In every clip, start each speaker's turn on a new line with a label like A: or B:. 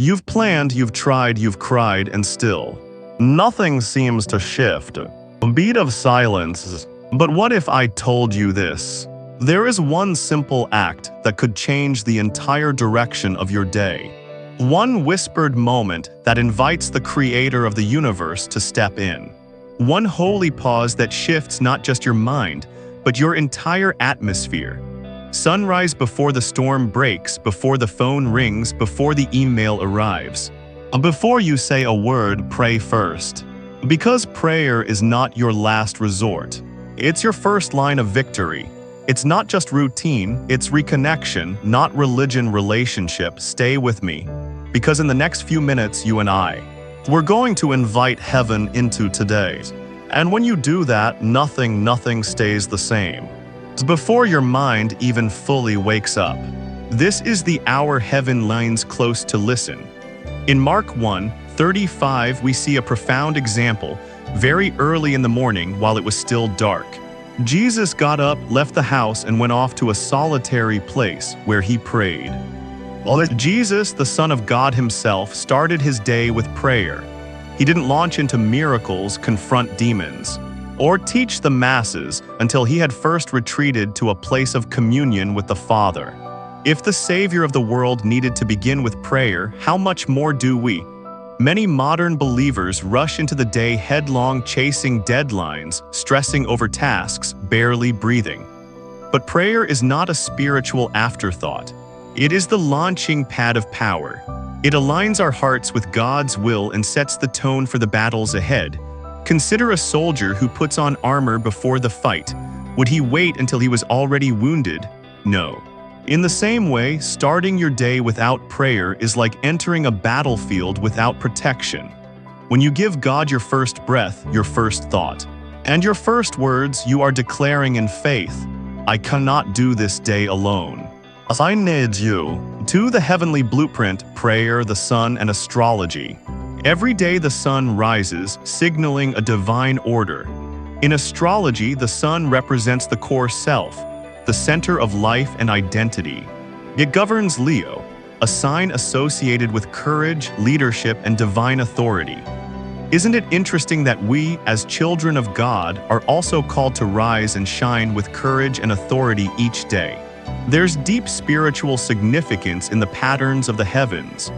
A: You've planned, you've tried, you've cried, and still, nothing seems to shift. A beat of silence. But what if I told you this? There is one simple act that could change the entire direction of your day. One whispered moment that invites the creator of the universe to step in. One holy pause that shifts not just your mind, but your entire atmosphere. Sunrise before the storm breaks, before the phone rings, before the email arrives. Before you say a word, pray first. Because prayer is not your last resort. It's your first line of victory. It's not just routine, it's reconnection, not religion, relationship. Stay with me. Because in the next few minutes, you and we're going to invite heaven into today. And when you do that, nothing stays the same. Before your mind even fully wakes up. This is the hour heaven leans close to listen. In Mark 1:35, we see a profound example, very early in the morning while it was still dark. Jesus got up, left the house, and went off to a solitary place where he prayed. Jesus, the Son of God himself, started his day with prayer. He didn't launch into miracles, confront demons, or teach the masses until he had first retreated to a place of communion with the Father. If the Savior of the world needed to begin with prayer, how much more do we? Many modern believers rush into the day headlong, chasing deadlines, stressing over tasks, barely breathing. But prayer is not a spiritual afterthought. It is the launching pad of power. It aligns our hearts with God's will and sets the tone for the battles ahead. Consider a soldier who puts on armor before the fight. Would he wait until he was already wounded? No. In the same way, starting your day without prayer is like entering a battlefield without protection. When you give God your first breath, your first thought, and your first words, you are declaring in faith, I cannot do this day alone. I need you. To the heavenly blueprint, prayer, the sun, and astrology. Every day the sun rises, signaling a divine order. In astrology, the sun represents the core self, the center of life and identity. It governs Leo, a sign associated with courage, leadership, and divine authority. Isn't it interesting that we, as children of God, are also called to rise and shine with courage and authority each day? There's deep spiritual significance in the patterns of the heavens.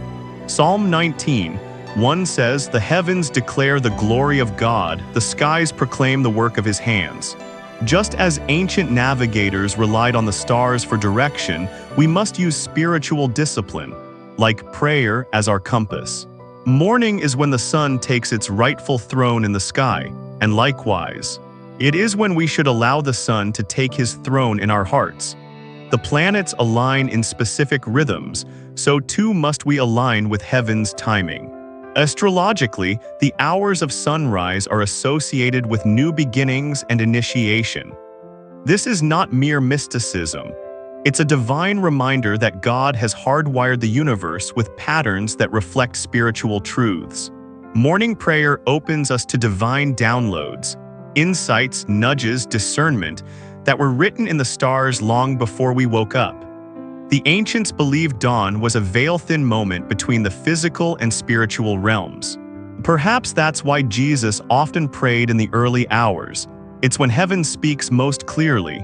A: Psalm 19:1 says, "The heavens declare the glory of God, the skies proclaim the work of his hands." Just as ancient navigators relied on the stars for direction, we must use spiritual discipline, like prayer, as our compass. Morning is when the sun takes its rightful throne in the sky, and likewise, it is when we should allow the sun to take his throne in our hearts. The planets align in specific rhythms, so too must we align with heaven's timing. Astrologically, the hours of sunrise are associated with new beginnings and initiation. This is not mere mysticism. It's a divine reminder that God has hardwired the universe with patterns that reflect spiritual truths. Morning prayer opens us to divine downloads, insights, nudges, discernment that were written in the stars long before we woke up. The ancients believed dawn was a veil-thin moment between the physical and spiritual realms. Perhaps that's why Jesus often prayed in the early hours. It's when heaven speaks most clearly.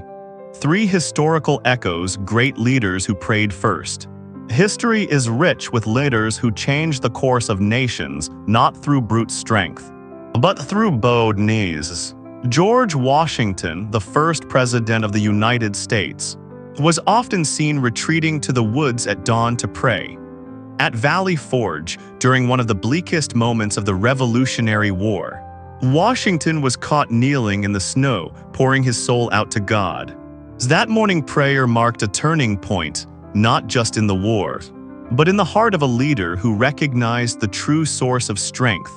A: 3 historical echoes, great leaders who prayed first. History is rich with leaders who changed the course of nations, not through brute strength, but through bowed knees. George Washington, the first president of the United States, was often seen retreating to the woods at dawn to pray. At Valley Forge, during one of the bleakest moments of the Revolutionary War, Washington was caught kneeling in the snow, pouring his soul out to God. That morning prayer marked a turning point, not just in the war, but in the heart of a leader who recognized the true source of strength.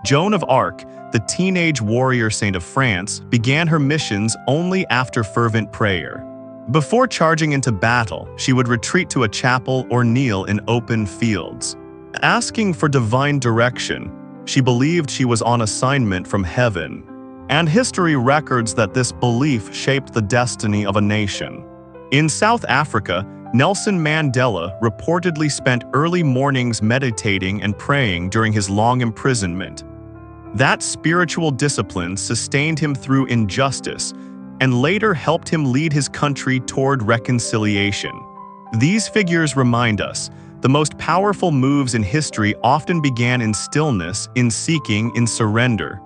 A: Joan of Arc, the teenage warrior saint of France, began her missions only after fervent prayer. Before charging into battle, she would retreat to a chapel or kneel in open fields. Asking for divine direction, she believed she was on assignment from heaven. And history records that this belief shaped the destiny of a nation. In South Africa, Nelson Mandela reportedly spent early mornings meditating and praying during his long imprisonment. That spiritual discipline sustained him through injustice and later helped him lead his country toward reconciliation. These figures remind us the most powerful moves in history often began in stillness, in seeking, in surrender.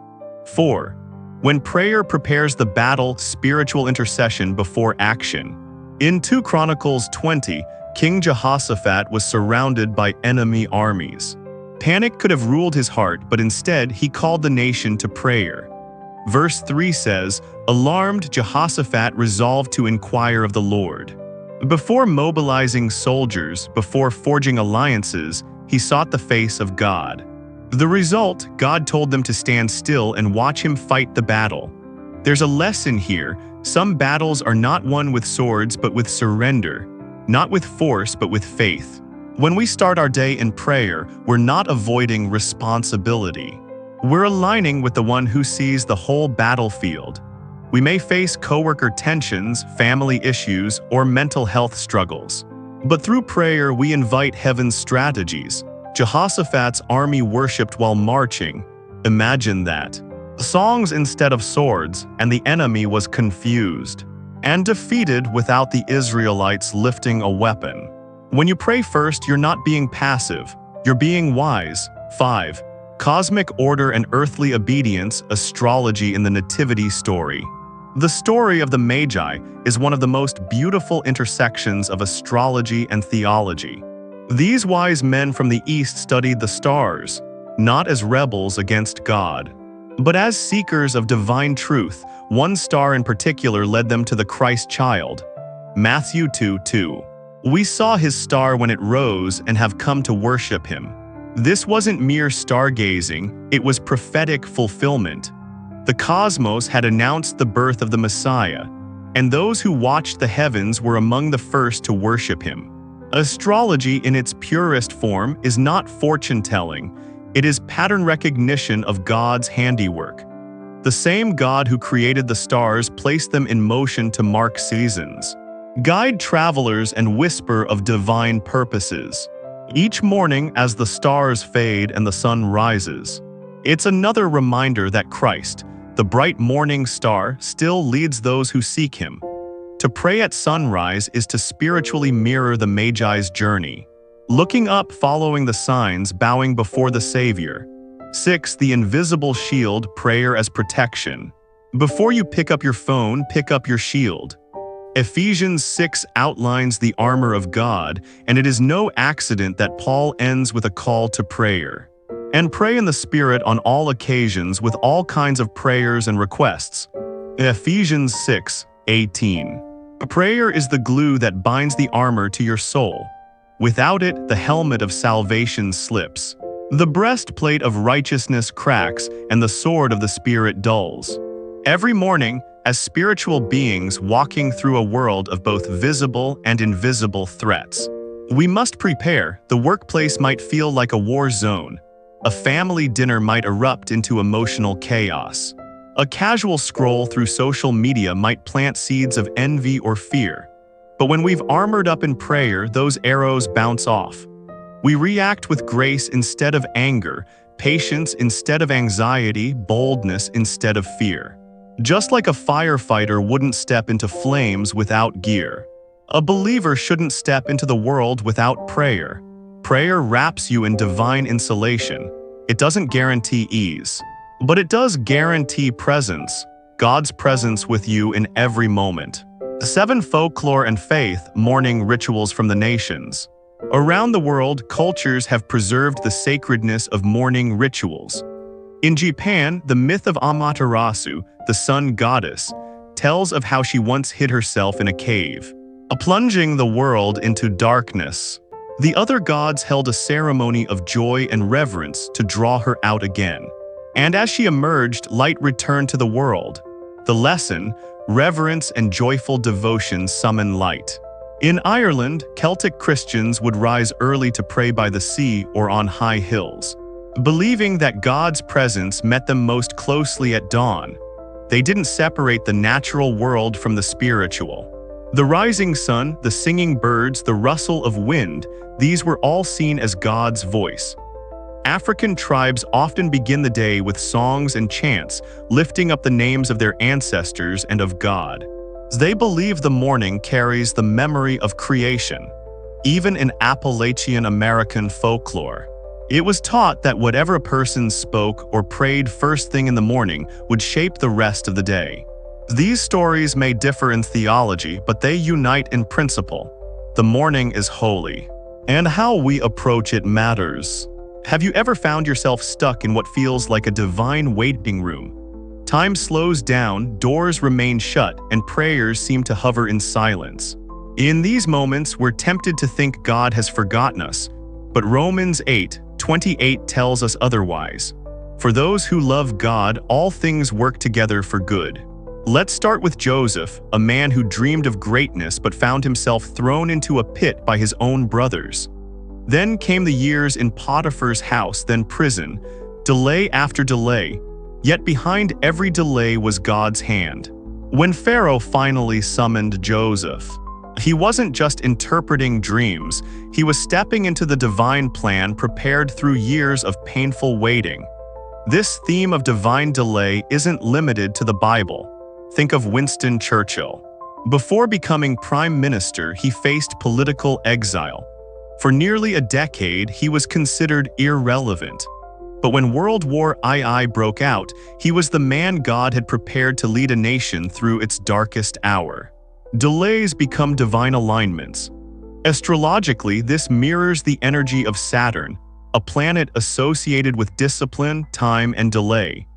A: 4. When prayer prepares the battle, spiritual intercession before action. In 2 Chronicles 20, King Jehoshaphat was surrounded by enemy armies. Panic could have ruled his heart, but instead he called the nation to prayer. Verse 3 says, "Alarmed, Jehoshaphat resolved to inquire of the Lord." Before mobilizing soldiers, before forging alliances, he sought the face of God. The result, God told them to stand still and watch him fight the battle. There's a lesson here. Some battles are not won with swords but with surrender, not with force but with faith. When we start our day in prayer, we're not avoiding responsibility. We're aligning with the one who sees the whole battlefield. We may face coworker tensions, family issues, or mental health struggles. But through prayer, we invite heaven's strategies. Jehoshaphat's army worshipped while marching. Imagine that. Songs instead of swords, and the enemy was confused and defeated without the Israelites lifting a weapon. When you pray first, you're not being passive, you're being wise. 5. Cosmic order and earthly obedience, astrology in the Nativity story. The story of the Magi is one of the most beautiful intersections of astrology and theology. These wise men from the East studied the stars, not as rebels against God, but as seekers of divine truth. One star in particular led them to the Christ child. Matthew 2:2. We saw his star when it rose and have come to worship him. This wasn't mere stargazing, it was prophetic fulfillment. The cosmos had announced the birth of the Messiah, and those who watched the heavens were among the first to worship him. Astrology in its purest form is not fortune-telling, it is pattern recognition of God's handiwork. The same God who created the stars placed them in motion to mark seasons, guide travelers, and whisper of divine purposes. Each morning as the stars fade and the sun rises, it's another reminder that Christ, the bright morning star, still leads those who seek him. To pray at sunrise is to spiritually mirror the Magi's journey, looking up, following the signs, bowing before the Savior. 6. The invisible shield, prayer as protection. Before you pick up your phone, pick up your shield. Ephesians 6 outlines the armor of God, and it is no accident that Paul ends with a call to prayer. And pray in the Spirit on all occasions with all kinds of prayers and requests. Ephesians 6:18. Prayer is the glue that binds the armor to your soul. Without it, the helmet of salvation slips. The breastplate of righteousness cracks, and the sword of the Spirit dulls. Every morning, as spiritual beings walking through a world of both visible and invisible threats, we must prepare. The workplace might feel like a war zone. A family dinner might erupt into emotional chaos. A casual scroll through social media might plant seeds of envy or fear. But when we've armored up in prayer, those arrows bounce off. We react with grace instead of anger, patience instead of anxiety, boldness instead of fear. Just like a firefighter wouldn't step into flames without gear, a believer shouldn't step into the world without prayer. Prayer wraps you in divine insulation. It doesn't guarantee ease, but it does guarantee presence, God's presence with you in every moment. 7. Folklore and faith, morning rituals from the nations. Around the world, cultures have preserved the sacredness of morning rituals. In Japan, the myth of Amaterasu, the sun goddess, tells of how she once hid herself in a cave, plunging the world into darkness. The other gods held a ceremony of joy and reverence to draw her out again. And as she emerged, light returned to the world. The lesson: reverence and joyful devotion summon light. In Ireland, Celtic Christians would rise early to pray by the sea or on high hills, believing that God's presence met them most closely at dawn. They didn't separate the natural world from the spiritual. The rising sun, the singing birds, the rustle of wind, these were all seen as God's voice. African tribes often begin the day with songs and chants, lifting up the names of their ancestors and of God. They believe the morning carries the memory of creation. Even in Appalachian American folklore, it was taught that whatever a person spoke or prayed first thing in the morning would shape the rest of the day. These stories may differ in theology, but they unite in principle. The morning is holy, and how we approach it matters. Have you ever found yourself stuck in what feels like a divine waiting room? Time slows down, doors remain shut, and prayers seem to hover in silence. In these moments, we're tempted to think God has forgotten us, but Romans 8:28 tells us otherwise. For those who love God, all things work together for good. Let's start with Joseph, a man who dreamed of greatness but found himself thrown into a pit by his own brothers. Then came the years in Potiphar's house, then prison, delay after delay. Yet behind every delay was God's hand. When Pharaoh finally summoned Joseph, he wasn't just interpreting dreams, he was stepping into the divine plan prepared through years of painful waiting. This theme of divine delay isn't limited to the Bible. Think of Winston Churchill. Before becoming prime minister, he faced political exile. For nearly a decade, he was considered irrelevant. But when World War II broke out, he was the man God had prepared to lead a nation through its darkest hour. Delays become divine alignments. Astrologically, this mirrors the energy of Saturn, a planet associated with discipline, time, and delay.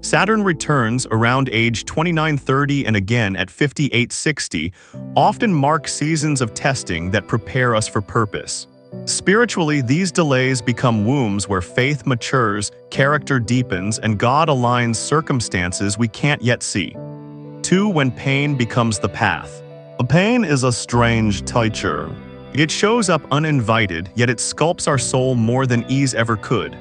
A: Saturn returns around age 29-30 and again at 58-60, often mark seasons of testing that prepare us for purpose. Spiritually, these delays become wombs where faith matures, character deepens, and God aligns circumstances we can't yet see. 2. When pain becomes the path. Pain is a strange teacher. It shows up uninvited, yet it sculpts our soul more than ease ever could.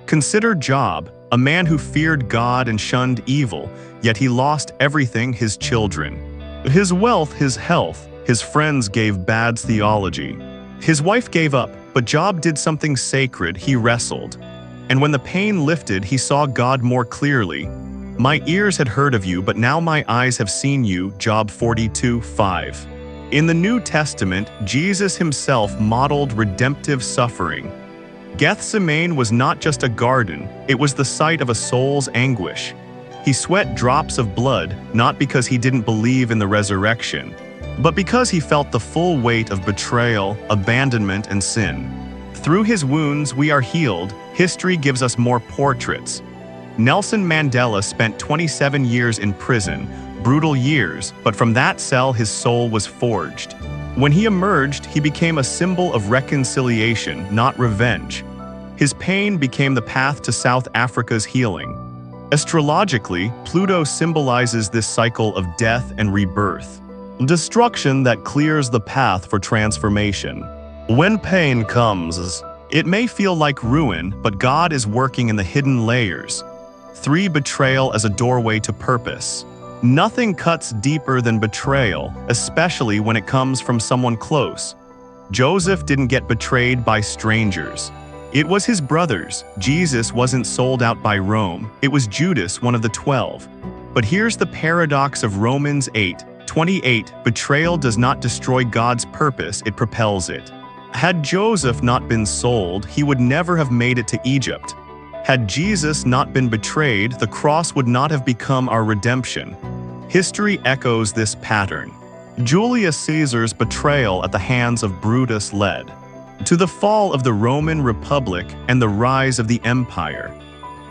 A: Consider Job, a man who feared God and shunned evil, yet he lost everything: his children, his wealth, his health. His friends gave bad theology. His wife gave up, but Job did something sacred. He wrestled. And when the pain lifted, he saw God more clearly. My ears had heard of you, but now my eyes have seen you. Job 42:5. In the New Testament, Jesus himself modeled redemptive suffering. Gethsemane was not just a garden, it was the site of a soul's anguish. He sweat drops of blood, not because he didn't believe in the resurrection, but because he felt the full weight of betrayal, abandonment, and sin. Through his wounds, we are healed. History gives us more portraits. Nelson Mandela spent 27 years in prison, brutal years, but from that cell his soul was forged. When he emerged, he became a symbol of reconciliation, not revenge. His pain became the path to South Africa's healing. Astrologically, Pluto symbolizes this cycle of death and rebirth, destruction that clears the path for transformation. When pain comes, it may feel like ruin, but God is working in the hidden layers. 3. Betrayal as a doorway to purpose. Nothing cuts deeper than betrayal, especially when it comes from someone close. Joseph didn't get betrayed by strangers. It was his brothers. Jesus wasn't sold out by Rome. It was Judas, one of the 12. But here's the paradox of Romans 8:28. Betrayal does not destroy God's purpose, it propels it. Had Joseph not been sold, he would never have made it to Egypt. Had Jesus not been betrayed, the cross would not have become our redemption. History echoes this pattern. Julius Caesar's betrayal at the hands of Brutus led to the fall of the Roman Republic and the rise of the empire.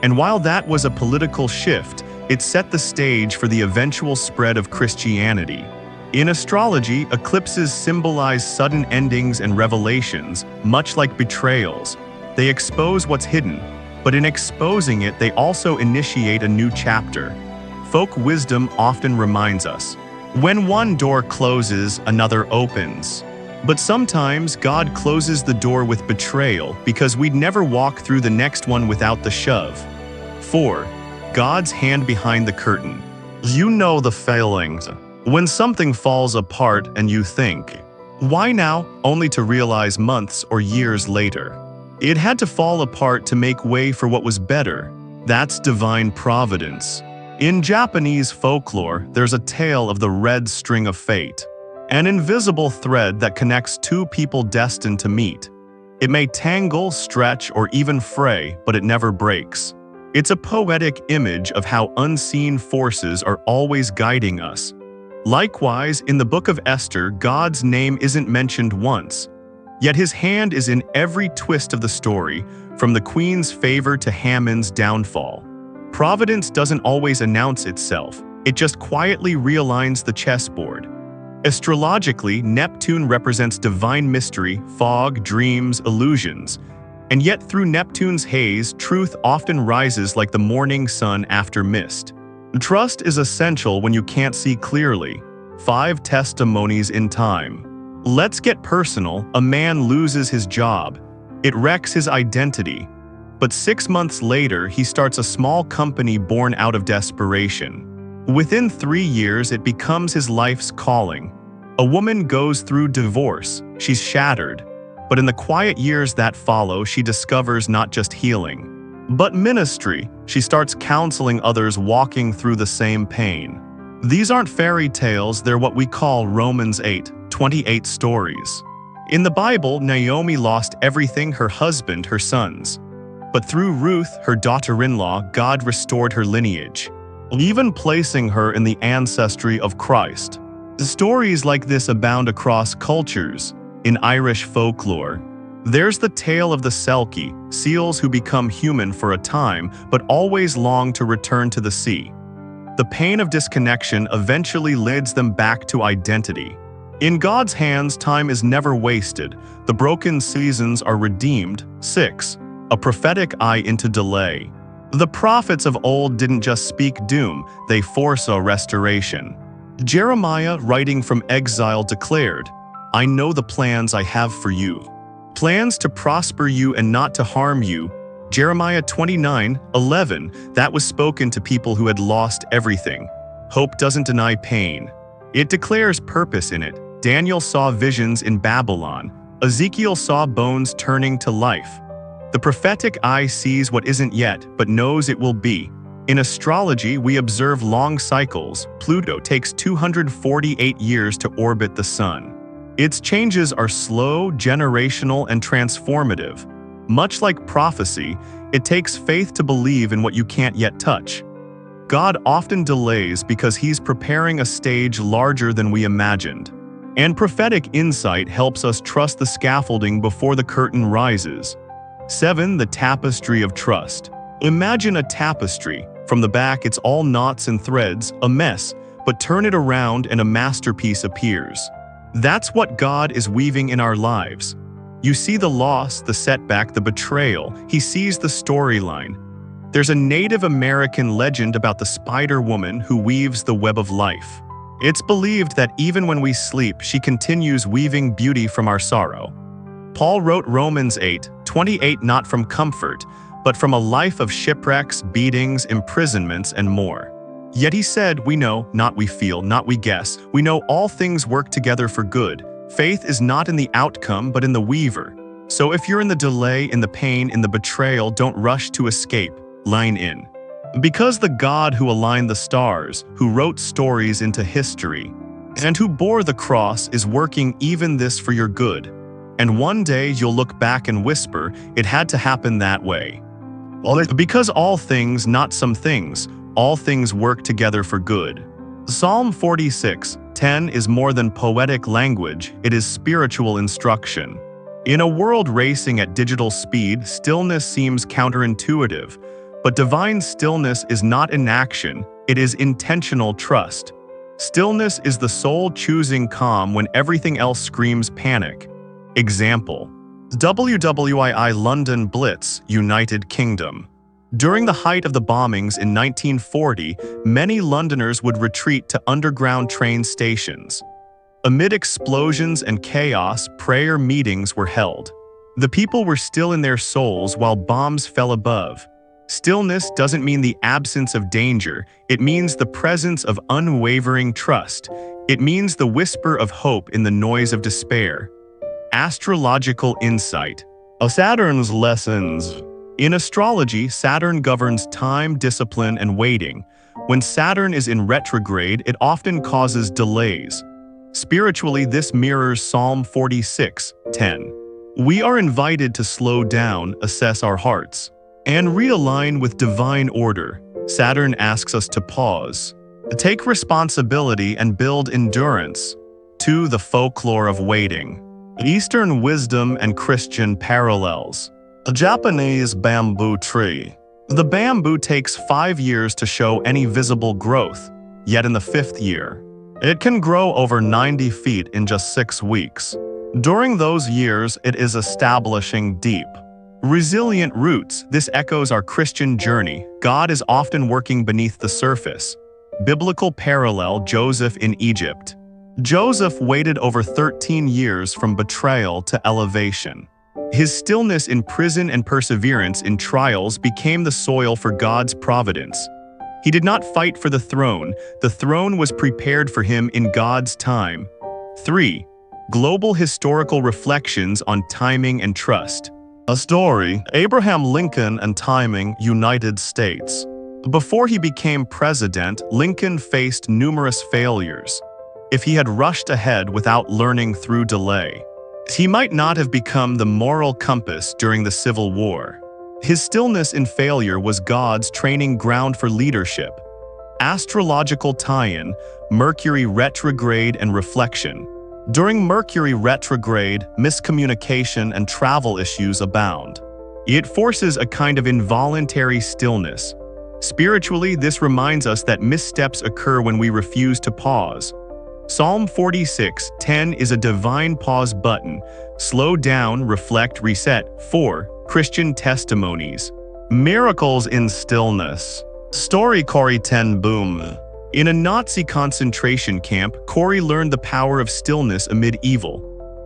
A: And while that was a political shift, it set the stage for the eventual spread of Christianity. In astrology, eclipses symbolize sudden endings and revelations, much like betrayals. They expose what's hidden, but in exposing it, they also initiate a new chapter. Folk wisdom often reminds us, when one door closes, another opens. But sometimes God closes the door with betrayal because we'd never walk through the next one without the shove. 4. God's hand behind the curtain. You know the feelings. When something falls apart and you think, why now? Only to realize months or years later, it had to fall apart to make way for what was better. That's divine providence. In Japanese folklore, there's a tale of the red string of fate, an invisible thread that connects two people destined to meet. It may tangle, stretch, or even fray, but it never breaks. It's a poetic image of how unseen forces are always guiding us. Likewise, in the book of Esther, God's name isn't mentioned once, yet his hand is in every twist of the story, from the queen's favor to Haman's downfall. Providence doesn't always announce itself, it just quietly realigns the chessboard. Astrologically, Neptune represents divine mystery, fog, dreams, illusions. And yet through Neptune's haze, truth often rises like the morning sun after mist. Trust is essential when you can't see clearly. 5 testimonies in time. Let's get personal. A man loses his job. It wrecks his identity. But 6 months later, he starts a small company born out of desperation. Within 3 years, it becomes his life's calling. A woman goes through divorce. She's shattered. But in the quiet years that follow, she discovers not just healing, but ministry. She starts counseling others walking through the same pain. These aren't fairy tales, they're what we call Romans 8:28 stories. In the Bible, Naomi lost everything: her husband, her sons. But through Ruth, her daughter-in-law, God restored her lineage, even placing her in the ancestry of Christ. Stories like this abound across cultures. In Irish folklore, there's the tale of the Selkie, seals who become human for a time but always long to return to the sea. The pain of disconnection eventually leads them back to identity. In God's hands, time is never wasted. The broken seasons are redeemed. 6. A prophetic eye into delay. The prophets of old didn't just speak doom, they foresaw restoration. Jeremiah, writing from exile, declared, "I know the plans I have for you, plans to prosper you and not to harm you." Jeremiah 29:11, that was spoken to people who had lost everything. Hope doesn't deny pain. It declares purpose in it. Daniel saw visions in Babylon. Ezekiel saw bones turning to life. The prophetic eye sees what isn't yet, but knows it will be. In astrology, we observe long cycles. Pluto takes 248 years to orbit the sun. Its changes are slow, generational, and transformative. Much like prophecy, it takes faith to believe in what you can't yet touch. God often delays because he's preparing a stage larger than we imagined. And prophetic insight helps us trust the scaffolding before the curtain rises. 7. The tapestry of trust. Imagine a tapestry. From the back, it's all knots and threads, a mess, but turn it around and a masterpiece appears. That's what God is weaving in our lives. You see the loss, the setback, the betrayal. He sees the storyline. There's a Native American legend about the spider woman who weaves the web of life. It's believed that even when we sleep, she continues weaving beauty from our sorrow. Paul wrote Romans 8:28 not from comfort, but from a life of shipwrecks, beatings, imprisonments, and more. Yet he said, we know, not we feel, not we guess. We know all things work together for good. Faith is not in the outcome, but in the weaver. So if you're in the delay, in the pain, in the betrayal, don't rush to escape. Line in. Because the God who aligned the stars, who wrote stories into history, and who bore the cross is working even this for your good. And one day you'll look back and whisper, it had to happen that way. Because all things, not some things, all things work together for good. Psalm 46:10 is more than poetic language, it is spiritual instruction. In a world racing at digital speed, stillness seems counterintuitive, but divine stillness is not inaction, it is intentional trust. Stillness is the soul choosing calm when everything else screams panic. Example: WWII London Blitz, United Kingdom. During the height of the bombings in 1940, many Londoners would retreat to underground train stations. Amid explosions and chaos, prayer meetings were held. The people were still in their souls while bombs fell above. Stillness doesn't mean the absence of danger, it means the presence of unwavering trust. It means the whisper of hope in the noise of despair. Astrological insight. Saturn's lessons. In astrology, Saturn governs time, discipline, and waiting. When Saturn is in retrograde, it often causes delays. Spiritually, this mirrors Psalm 46:10. We are invited to slow down, assess our hearts, and realign with divine order. Saturn asks us to pause, take responsibility, and build endurance. 2. The folklore of waiting. Eastern wisdom and Christian parallels. A Japanese bamboo tree. The bamboo takes 5 years to show any visible growth, yet in the 5th year, it can grow over 90 feet in just 6 weeks. During those years, it is establishing deep, resilient roots. This echoes our Christian journey. God is often working beneath the surface. Biblical parallel: Joseph in Egypt. Joseph waited over 13 years from betrayal to elevation. His stillness in prison and perseverance in trials became the soil for God's providence. He did not fight for the throne was prepared for him in God's time. 3. Global historical reflections on timing and trust. A story: Abraham Lincoln and timing, United States. Before he became president, Lincoln faced numerous failures. If he had rushed ahead without learning through delay, he might not have become the moral compass during the Civil War. His stillness in failure was God's training ground for leadership. Astrological tie-in: Mercury retrograde and reflection. During Mercury retrograde, miscommunication and travel issues abound. It forces a kind of involuntary stillness. Spiritually, this reminds us that missteps occur when we refuse to pause. Psalm 46:10 is a divine pause button. Slow down, reflect, reset. 4. Christian testimonies. Miracles in stillness. Story: Corrie ten Boom. In a Nazi concentration camp, Corrie learned the power of stillness amid evil.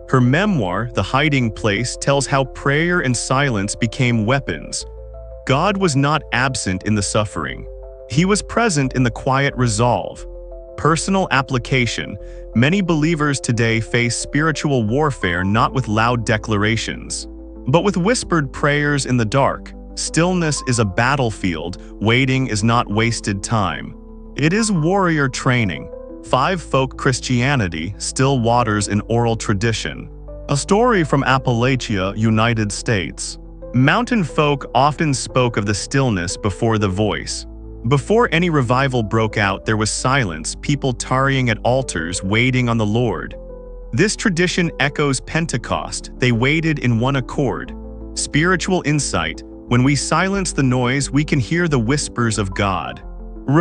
A: Her memoir, The Hiding Place, tells how prayer and silence became weapons. God was not absent in the suffering. He was present in the quiet resolve. Personal application: many believers today face spiritual warfare not with loud declarations, but with whispered prayers in the dark. Stillness is a battlefield. Waiting is not wasted time. It is warrior training. 5. Folk Christianity, still waters in oral tradition. A story from Appalachia, United States. Mountain folk often spoke of the stillness before the voice. Before any revival broke out, there was silence, people tarrying at altars, waiting on the Lord. This tradition echoes Pentecost. They waited in one accord. Spiritual insight: when we silence the noise, we can hear the whispers of God.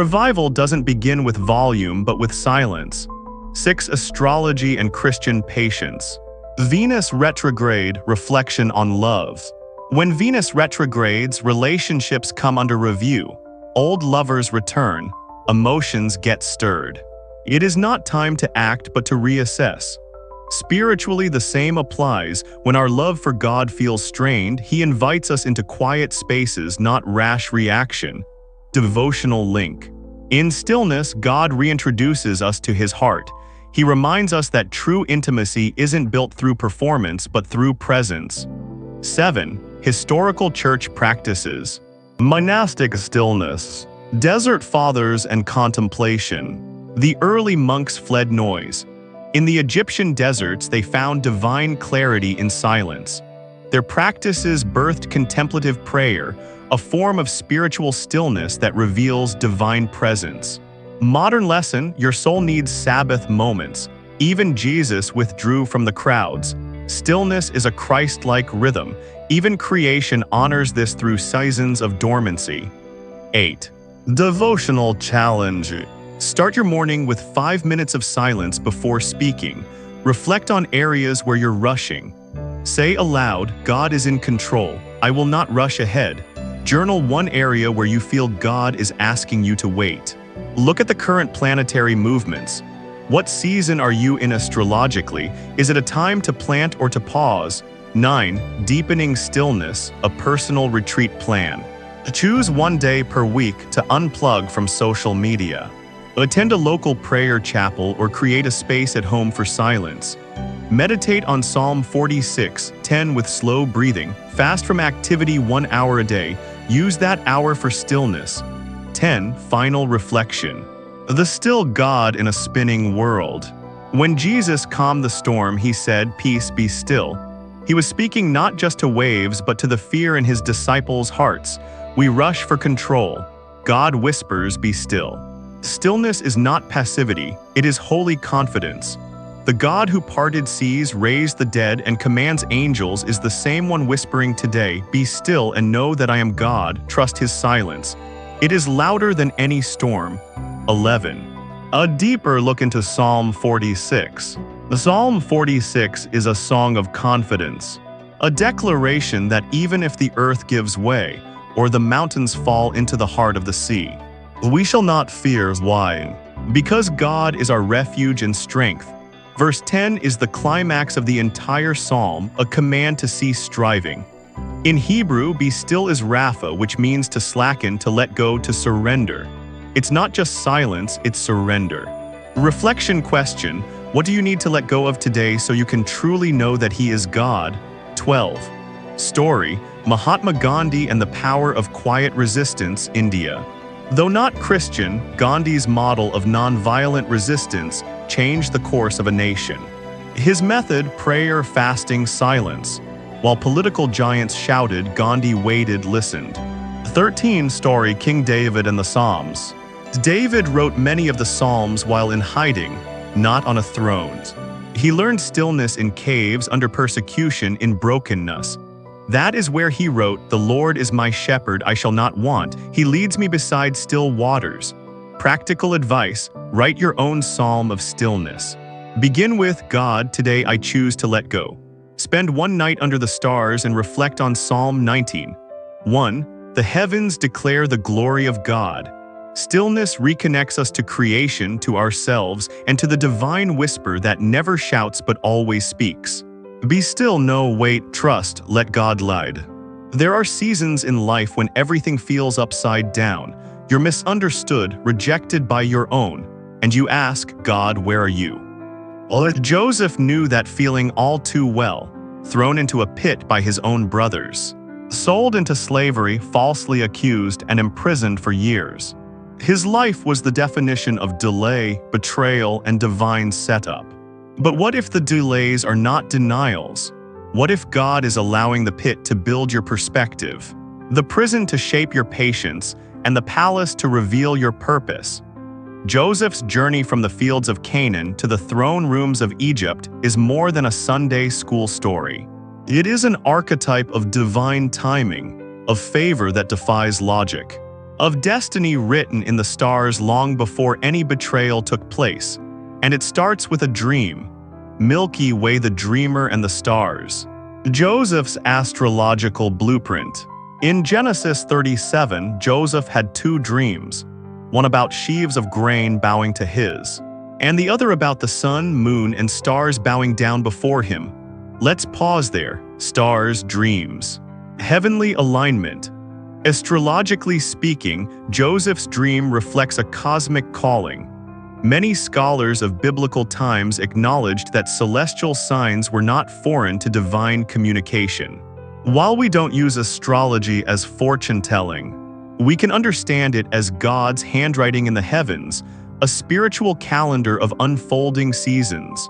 A: Revival doesn't begin with volume, but with silence. 6. Astrology and Christian patience. Venus retrograde, reflection on love. When Venus retrogrades, relationships come under review. Old lovers return, emotions get stirred. It is not time to act, but to reassess. Spiritually, the same applies. When our love for God feels strained, He invites us into quiet spaces, not rash reaction. Devotional link. In stillness, God reintroduces us to His heart. He reminds us that true intimacy isn't built through performance, but through presence. 7. Historical church practices. Monastic stillness. Desert fathers and contemplation. The early monks fled noise. In the Egyptian deserts, they found divine clarity in silence. Their practices birthed contemplative prayer, a form of spiritual stillness that reveals divine presence. Modern lesson: your soul needs Sabbath moments. Even Jesus withdrew from the crowds. Stillness is a Christ-like rhythm. Even creation honors this through seasons of dormancy. 8. Devotional challenge. Start your morning with 5 minutes of silence before speaking. Reflect on areas where you're rushing. Say aloud, God is in control. I will not rush ahead. Journal one area where you feel God is asking you to wait. Look at the current planetary movements. What season are you in astrologically? Is it a time to plant or to pause? 9. Deepening stillness, a personal retreat plan. Choose one day per week to unplug from social media. Attend a local prayer chapel or create a space at home for silence. Meditate on Psalm 46:10 with slow breathing. Fast from activity 1 hour a day. Use that hour for stillness. 10. Final reflection. The still God in a spinning world. When Jesus calmed the storm, he said, "Peace, be still." He was speaking not just to waves, but to the fear in his disciples' hearts. We rush for control. God whispers, "Be still." Stillness is not passivity, it is holy confidence. The God who parted seas, raised the dead, and commands angels is the same one whispering today, "Be still and know that I am God." Trust his silence. It is louder than any storm. 11. A deeper look into Psalm 46. Psalm 46 is a song of confidence, a declaration that even if the earth gives way, or the mountains fall into the heart of the sea, we shall not fear. Why? Because God is our refuge and strength. Verse 10 is the climax of the entire psalm, a command to cease striving. In Hebrew, be still is rapha, which means to slacken, to let go, to surrender. It's not just silence, it's surrender. Reflection question: what do you need to let go of today so you can truly know that He is God? 12. Story: Mahatma Gandhi and the power of quiet resistance, India. Though not Christian, Gandhi's model of nonviolent resistance changed the course of a nation. His method: prayer, fasting, silence. While political giants shouted, Gandhi waited, listened. 13. Story: King David and the Psalms. David wrote many of the Psalms while in hiding, not on a throne. He learned stillness in caves, under persecution, in brokenness. That is where he wrote, "The Lord is my shepherd, I shall not want. He leads me beside still waters." Practical advice: write your own psalm of stillness. Begin with, "God, today I choose to let go." Spend one night under the stars and reflect on Psalm 19. 1. The heavens declare the glory of God. Stillness reconnects us to creation, to ourselves, and to the divine whisper that never shouts but always speaks. Be still, know, wait, trust, let God lead. There are seasons in life when everything feels upside down. You're misunderstood, rejected by your own, and you ask, "God, where are you?" Joseph knew that feeling all too well, thrown into a pit by his own brothers, sold into slavery, falsely accused, and imprisoned for years. His life was the definition of delay, betrayal, and divine setup. But what if the delays are not denials? What if God is allowing the pit to build your perspective, the prison to shape your patience, and the palace to reveal your purpose? Joseph's journey from the fields of Canaan to the throne rooms of Egypt is more than a Sunday school story. It is an archetype of divine timing, of favor that defies logic, of destiny written in the stars long before any betrayal took place. And it starts with a dream. Milky Way, the dreamer, and the stars. Joseph's astrological blueprint. In Genesis 37, Joseph had two dreams, one about sheaves of grain bowing to his, and the other about the sun, moon, and stars bowing down before him. Let's pause there. Stars, dreams. Heavenly alignment. Astrologically speaking, Joseph's dream reflects a cosmic calling. Many scholars of biblical times acknowledged that celestial signs were not foreign to divine communication. While we don't use astrology as fortune-telling, we can understand it as God's handwriting in the heavens, a spiritual calendar of unfolding seasons.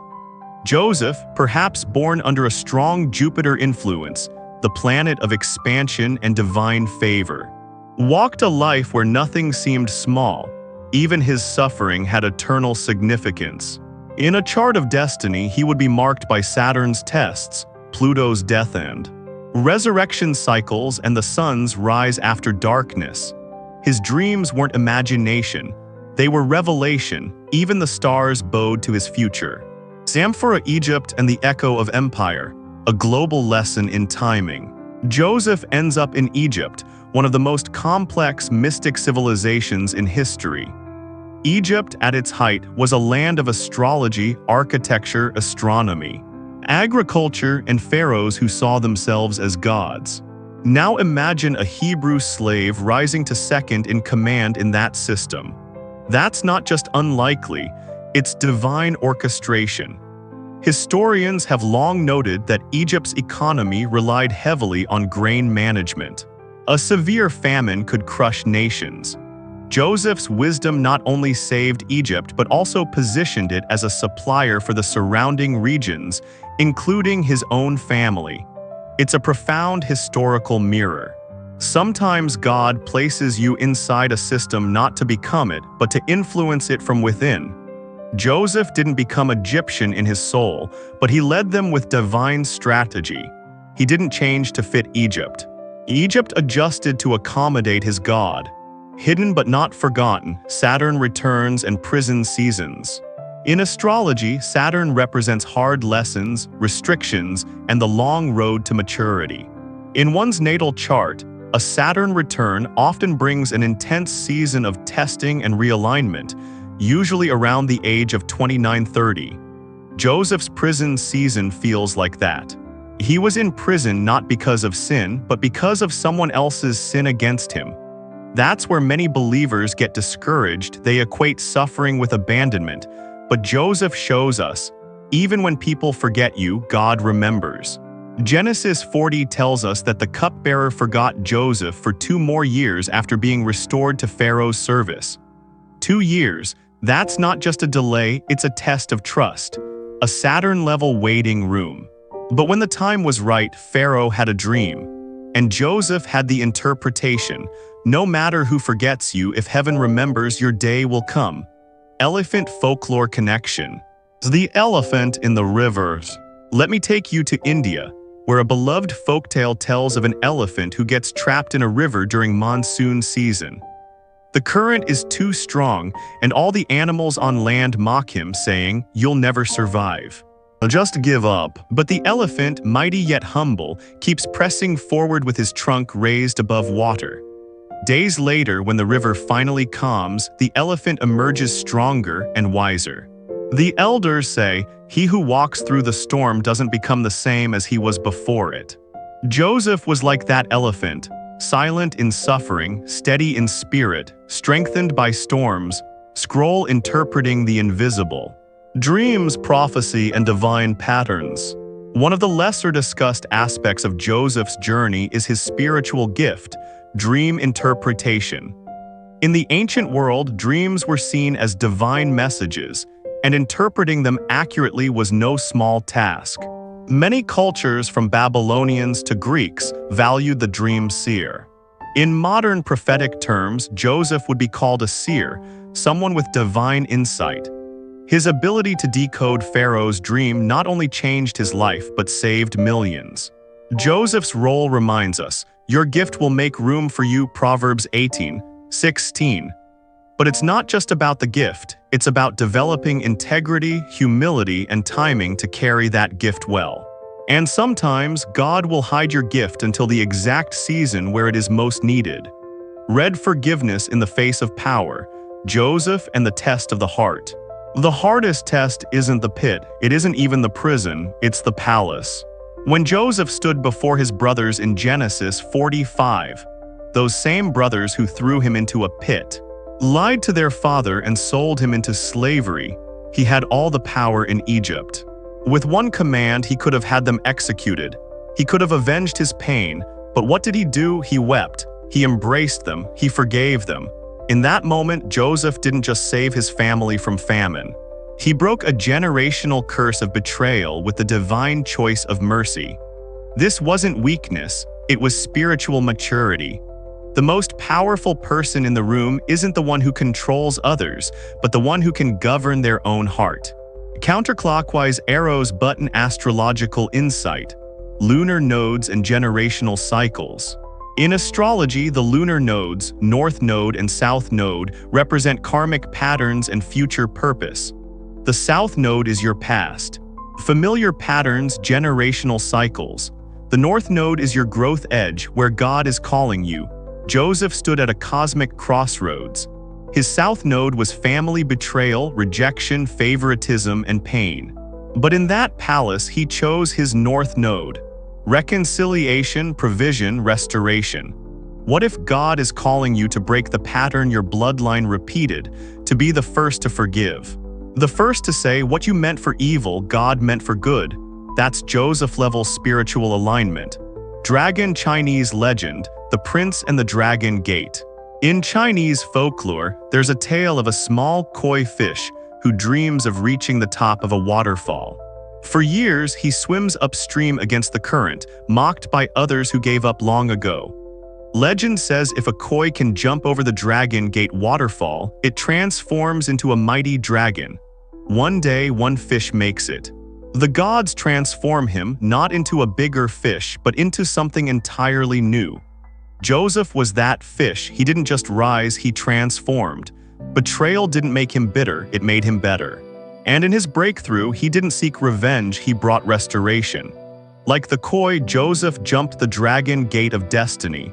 A: Joseph, perhaps born under a strong Jupiter influence, the planet of expansion and divine favor, walked a life where nothing seemed small. Even his suffering had eternal significance. In a chart of destiny, he would be marked by Saturn's tests, Pluto's death end, resurrection cycles, and the sun's rise after darkness. His dreams weren't imagination, they were revelation. Even the stars bowed to his future. Zamfara, Egypt, and the echo of empire, a global lesson in timing. Joseph ends up in Egypt, one of the most complex mystic civilizations in history. Egypt, at its height, was a land of astrology, architecture, astronomy, agriculture, and pharaohs who saw themselves as gods. Now imagine a Hebrew slave rising to second in command in that system. That's not just unlikely, it's divine orchestration. Historians have long noted that Egypt's economy relied heavily on grain management. A severe famine could crush nations. Joseph's wisdom not only saved Egypt but also positioned it as a supplier for the surrounding regions, including his own family. It's a profound historical mirror. Sometimes God places you inside a system not to become it, but to influence it from within. Joseph didn't become Egyptian in his soul, but he led them with divine strategy. He didn't change to fit Egypt. Egypt adjusted to accommodate his God. Hidden but not forgotten, Saturn returns and prison seasons. In astrology, Saturn represents hard lessons, restrictions, and the long road to maturity. In one's natal chart, a Saturn return often brings an intense season of testing and realignment, usually around the age of 29-30. Joseph's prison season feels like that. He was in prison not because of sin, but because of someone else's sin against him. That's where many believers get discouraged. They equate suffering with abandonment. But Joseph shows us, even when people forget you, God remembers. Genesis 40 tells us that the cupbearer forgot Joseph for 2 more years after being restored to Pharaoh's service. 2 years, that's not just a delay, it's a test of trust. A Saturn-level waiting room. But when the time was right, Pharaoh had a dream. And Joseph had the interpretation. No matter who forgets you, if heaven remembers, your day will come. Elephant folklore connection. The elephant in the rivers. Let me take you to India, where a beloved folktale tells of an elephant who gets trapped in a river during monsoon season. The current is too strong, and all the animals on land mock him, saying, "You'll never survive. Just give up." But the elephant, mighty yet humble, keeps pressing forward with his trunk raised above water. Days later, when the river finally calms, the elephant emerges stronger and wiser. The elders say, "He who walks through the storm doesn't become the same as he was before it." Joseph was like that elephant, silent in suffering, steady in spirit, strengthened by storms, scroll interpreting the invisible. Dreams, prophecy, and divine patterns. One of the lesser discussed aspects of Joseph's journey is his spiritual gift, dream interpretation. In the ancient world, dreams were seen as divine messages, and interpreting them accurately was no small task. Many cultures, from Babylonians to Greeks, valued the dream seer. In modern prophetic terms, Joseph would be called a seer, someone with divine insight. His ability to decode Pharaoh's dream not only changed his life but saved millions. Joseph's role reminds us, "Your gift will make room for you," Proverbs 18:16. But it's not just about the gift, it's about developing integrity, humility, and timing to carry that gift well. And sometimes, God will hide your gift until the exact season where it is most needed. Red forgiveness in the face of power, Joseph and the test of the heart. The hardest test isn't the pit, it isn't even the prison, it's the palace. When Joseph stood before his brothers in Genesis 45, those same brothers who threw him into a pit, lied to their father and sold him into slavery, he had all the power in Egypt. With one command, he could have had them executed. He could have avenged his pain, but what did he do? He wept. He embraced them. He forgave them. In that moment, Joseph didn't just save his family from famine. He broke a generational curse of betrayal with the divine choice of mercy. This wasn't weakness, it was spiritual maturity. The most powerful person in the room isn't the one who controls others, but the one who can govern their own heart. Counterclockwise arrows button astrological insight, lunar nodes and generational cycles. In astrology, the lunar nodes, North Node and South Node, represent karmic patterns and future purpose. The South Node is your past. Familiar patterns, generational cycles. The North Node is your growth edge, where God is calling you. Joseph stood at a cosmic crossroads. His South Node was family betrayal, rejection, favoritism, and pain. But in that palace, he chose his North Node. Reconciliation, provision, restoration. What if God is calling you to break the pattern your bloodline repeated, to be the first to forgive? The first to say what you meant for evil, God meant for good. That's Joseph-level spiritual alignment. Dragon Chinese legend, the Prince and the Dragon Gate. In Chinese folklore, there's a tale of a small koi fish who dreams of reaching the top of a waterfall. For years, he swims upstream against the current, mocked by others who gave up long ago. Legend says if a koi can jump over the Dragon Gate waterfall, it transforms into a mighty dragon. One day, one fish makes it. The gods transform him not into a bigger fish, but into something entirely new. Joseph was that fish. He didn't just rise, he transformed. Betrayal didn't make him bitter, it made him better. And in his breakthrough, he didn't seek revenge, he brought restoration. Like the koi, Joseph jumped the Dragon Gate of destiny.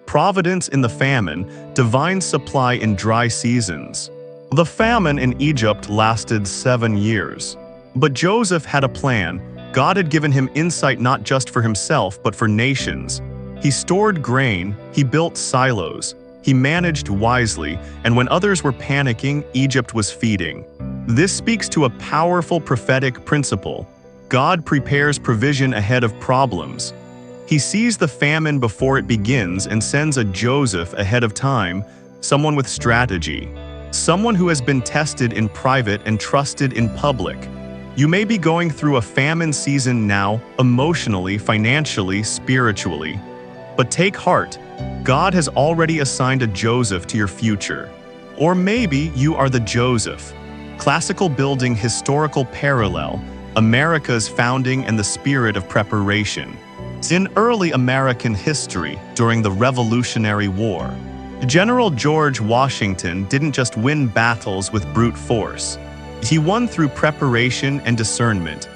A: Providence in the famine, divine supply in dry seasons. The famine in Egypt lasted 7 years. But Joseph had a plan. God had given him insight not just for himself, but for nations. He stored grain, he built silos, he managed wisely, and when others were panicking, Egypt was feeding. This speaks to a powerful prophetic principle. God prepares provision ahead of problems. He sees the famine before it begins and sends a Joseph ahead of time, someone with strategy, someone who has been tested in private and trusted in public. You may be going through a famine season now, emotionally, financially, spiritually. But take heart, God has already assigned a Joseph to your future. Or maybe you are the Joseph. Classical building historical parallel, America's founding and the spirit of preparation. In early American history, during the Revolutionary War, General George Washington didn't just win battles with brute force. He won through preparation and discernment.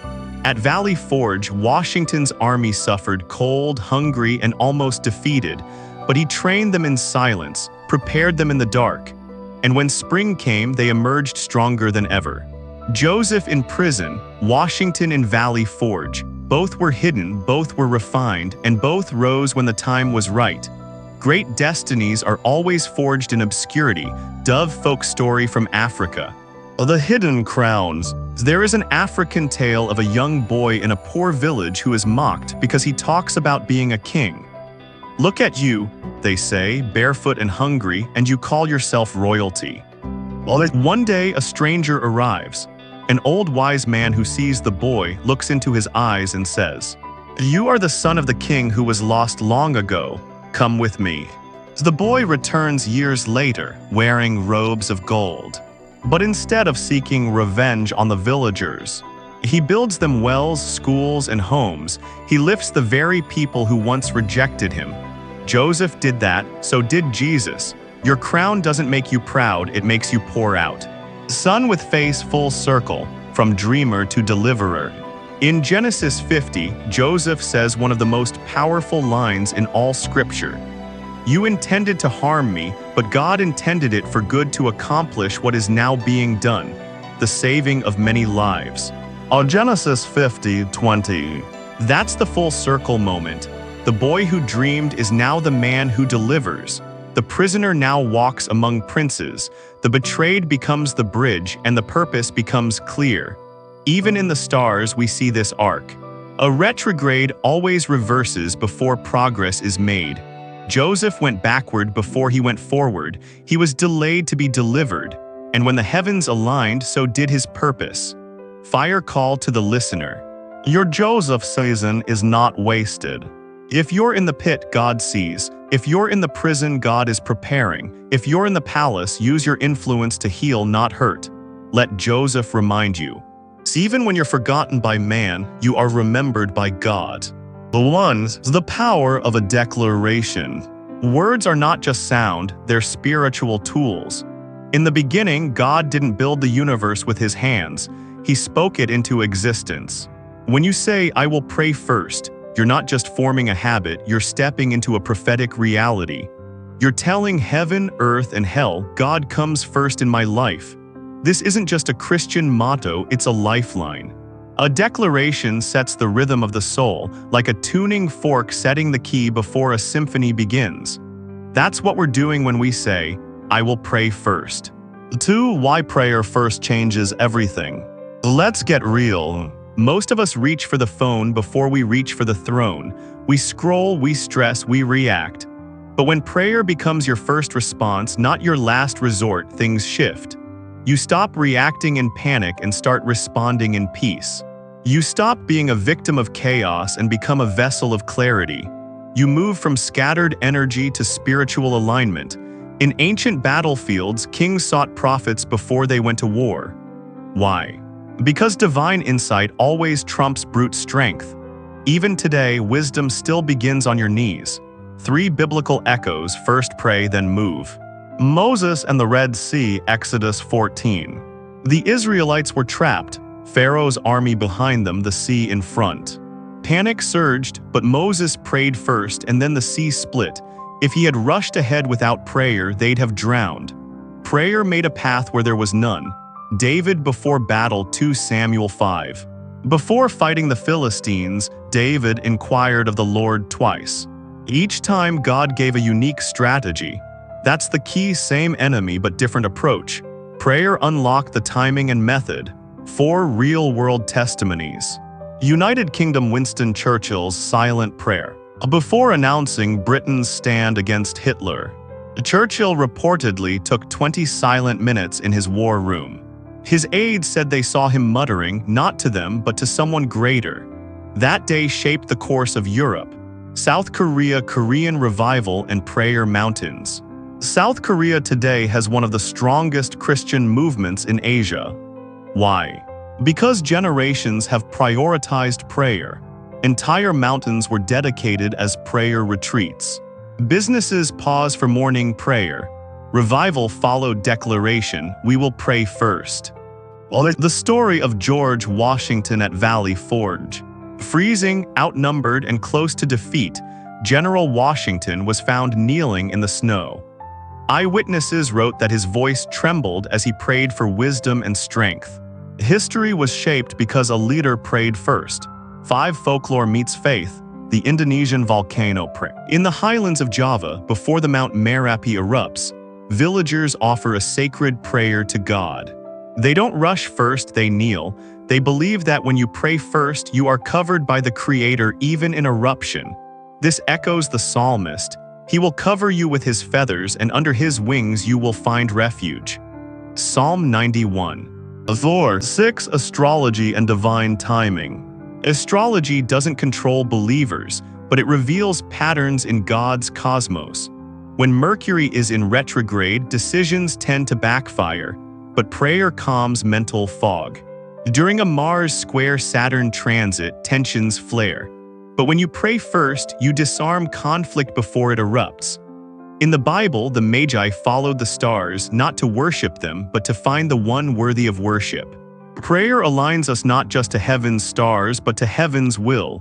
A: At Valley Forge, Washington's army suffered cold, hungry, and almost defeated, but he trained them in silence, prepared them in the dark. And when spring came, they emerged stronger than ever. Joseph in prison, Washington in Valley Forge. Both were hidden, both were refined, and both rose when the time was right. Great destinies are always forged in obscurity. Dove folk story from Africa. The Hidden Crowns. There is an African tale of a young boy in a poor village who is mocked because he talks about being a king. Look at you, they say, barefoot and hungry, and you call yourself royalty. Well, one day a stranger arrives. An old wise man who sees the boy looks into his eyes and says, "You are the son of the king who was lost long ago. Come with me." The boy returns years later, wearing robes of gold. But instead of seeking revenge on the villagers, he builds them wells, schools, and homes. He lifts the very people who once rejected him. Joseph did that, so did Jesus. Your crown doesn't make you proud, it makes you pour out. Son with face full circle, from dreamer to deliverer. In Genesis 50, Joseph says one of the most powerful lines in all Scripture. You intended to harm me, but God intended it for good to accomplish what is now being done, the saving of many lives. Genesis 50:20. That's the full circle moment. The boy who dreamed is now the man who delivers. The prisoner now walks among princes. The betrayed becomes the bridge, and the purpose becomes clear. Even in the stars, we see this arc. A retrograde always reverses before progress is made. Joseph went backward before he went forward. He was delayed to be delivered. And when the heavens aligned, so did his purpose. Fire call to the listener. Your Joseph season is not wasted. If you're in the pit, God sees. If you're in the prison, God is preparing. If you're in the palace, use your influence to heal, not hurt. Let Joseph remind you. Even when you're forgotten by man, you are remembered by God. The power of a declaration. Words are not just sound, they're spiritual tools. In the beginning, God didn't build the universe with his hands. He spoke it into existence. When you say, "I will pray first," you're not just forming a habit, you're stepping into a prophetic reality. You're telling heaven, earth, and hell, God comes first in my life. This isn't just a Christian motto, it's a lifeline. A declaration sets the rhythm of the soul, like a tuning fork setting the key before a symphony begins. That's what we're doing when we say, I will pray first. 2. Why prayer first changes everything. Let's get real. Most of us reach for the phone before we reach for the throne. We scroll, we stress, we react. But when prayer becomes your first response, not your last resort, things shift. You stop reacting in panic and start responding in peace. You stop being a victim of chaos and become a vessel of clarity. You move from scattered energy to spiritual alignment. In ancient battlefields, kings sought prophets before they went to war. Why? Because divine insight always trumps brute strength. Even today, wisdom still begins on your knees. 3 biblical echoes: first pray, then move. Moses and the Red Sea, Exodus 14. The Israelites were trapped, Pharaoh's army behind them, the sea in front. Panic surged, but Moses prayed first and then the sea split. If he had rushed ahead without prayer, they'd have drowned. Prayer made a path where there was none. David before battle, 2 Samuel 5. Before fighting the Philistines, David inquired of the Lord twice. Each time God gave a unique strategy. That's the key: same enemy but different approach. Prayer unlocked the timing and method. 4 real-world testimonies. United Kingdom: Winston Churchill's silent prayer. Before announcing Britain's stand against Hitler, Churchill reportedly took 20 silent minutes in his war room. His aides said they saw him muttering, not to them, but to someone greater. That day shaped the course of Europe. South Korea: Korean revival and prayer mountains. South Korea today has one of the strongest Christian movements in Asia. Why? Because generations have prioritized prayer. Entire mountains were dedicated as prayer retreats. Businesses pause for morning prayer. Revival followed declaration, we will pray first. The story of George Washington at Valley Forge. Freezing, outnumbered, and close to defeat, General Washington was found kneeling in the snow. Eyewitnesses wrote that his voice trembled as he prayed for wisdom and strength. History was shaped because a leader prayed first. 5 Folklore meets faith. The Indonesian volcano prayer. In the highlands of Java, before the Mount Merapi erupts, villagers offer a sacred prayer to God. They don't rush first, they kneel. They believe that when you pray first, you are covered by the Creator even in eruption. This echoes the psalmist. He will cover you with his feathers, and under his wings you will find refuge. Psalm 91. 6. Astrology and divine timing. Astrology doesn't control believers, but it reveals patterns in God's cosmos. When Mercury is in retrograde, decisions tend to backfire, but prayer calms mental fog. During a Mars-square Saturn transit, tensions flare. But when you pray first, you disarm conflict before it erupts. In the Bible, the Magi followed the stars not to worship them, but to find the one worthy of worship. Prayer aligns us not just to heaven's stars, but to heaven's will.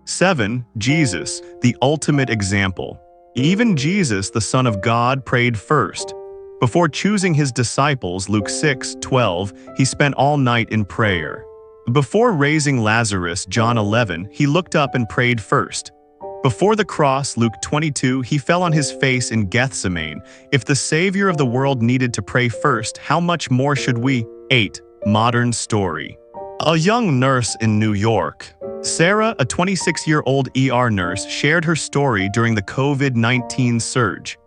A: 7. Jesus, the ultimate example. Even Jesus, the Son of God, prayed first. Before choosing his disciples, Luke 6:12, he spent all night in prayer. Before raising Lazarus, John 11, he looked up and prayed first. Before the cross, Luke 22, he fell on his face in Gethsemane. If the Savior of the world needed to pray first, how much more should we? 8. Modern story. A young nurse in New York. Sarah, a 26-year-old ER nurse, shared her story during the COVID-19 surge.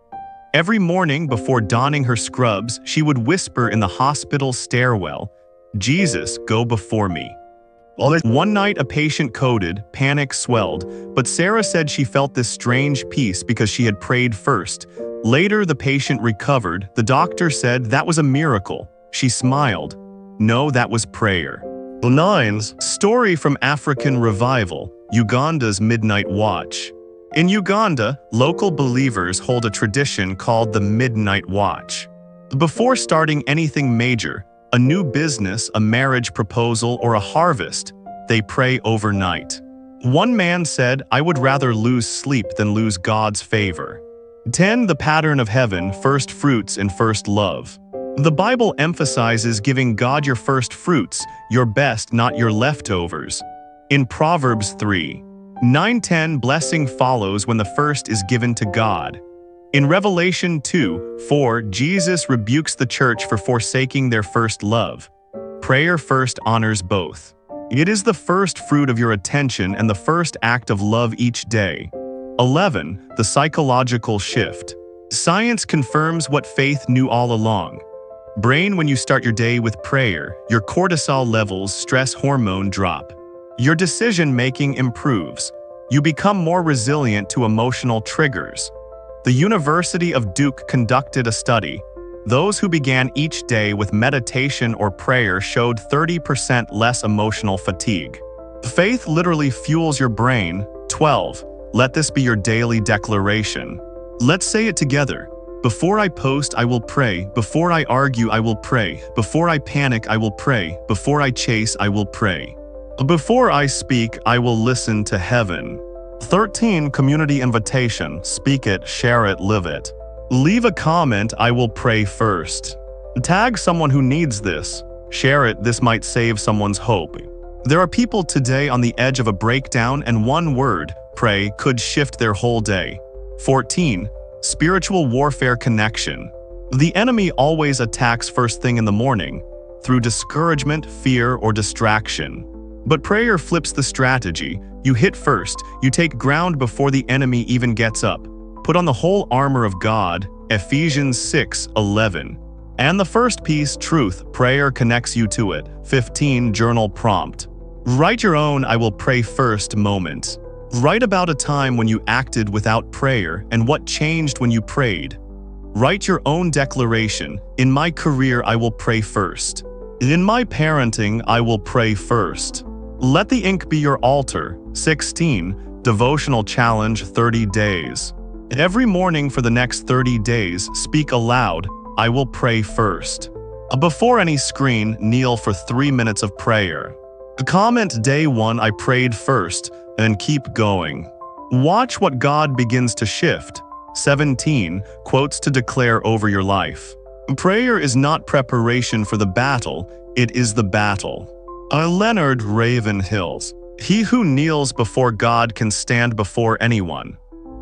A: Every morning before donning her scrubs, she would whisper in the hospital stairwell, "Jesus, go before me." One night a patient coded, panic swelled, but Sarah said she felt this strange peace because she had prayed first. Later the patient recovered. The doctor said that was a miracle. She smiled. No, that was prayer. 9. Story from African revival, Uganda's midnight watch. In Uganda, local believers hold a tradition called the Midnight Watch. Before starting anything major, a new business, a marriage proposal, or a harvest, they pray overnight. One man said, "I would rather lose sleep than lose God's favor." 10. The pattern of heaven, first fruits and first love. The Bible emphasizes giving God your first fruits, your best, not your leftovers. In Proverbs 3:9-10, blessing follows when the first is given to God. In Revelation 2:4, Jesus rebukes the church for forsaking their first love. Prayer first honors both. It is the first fruit of your attention and the first act of love each day. 11. The psychological shift. Science confirms what faith knew all along. Brain, when you start your day with prayer, your cortisol levels, stress hormone drop. Your decision-making improves. You become more resilient to emotional triggers. The University of Duke conducted a study. Those who began each day with meditation or prayer showed 30% less emotional fatigue. Faith literally fuels your brain. 12. Let this be your daily declaration. Let's say it together. Before I post, I will pray. Before I argue, I will pray. Before I panic, I will pray. Before I chase, I will pray. Before I speak, I will listen to heaven. 13. Community invitation. Speak it, share it, live it. Leave a comment, I will pray first. Tag someone who needs this. Share it, this might save someone's hope. There are people today on the edge of a breakdown, and one word, pray, could shift their whole day. 14. Spiritual warfare connection. The enemy always attacks first thing in the morning, through discouragement, fear, or distraction. But prayer flips the strategy. You hit first, you take ground before the enemy even gets up. Put on the whole armor of God, Ephesians 6:11. And the first piece, truth, prayer connects you to it. 15. Journal prompt. Write your own I will pray first moment. Write about a time when you acted without prayer and what changed when you prayed. Write your own declaration. In my career, I will pray first. In my parenting, I will pray first. Let the ink be your altar. 16. Devotional challenge 30 days. Every morning for the next 30 days, speak aloud, I will pray first. Before any screen, kneel for 3 minutes of prayer. Comment day 1, I prayed first, and keep going. Watch what God begins to shift. 17. Quotes to declare over your life. Prayer is not preparation for the battle, it is the battle. Leonard Ravenhills. He who kneels before God can stand before anyone.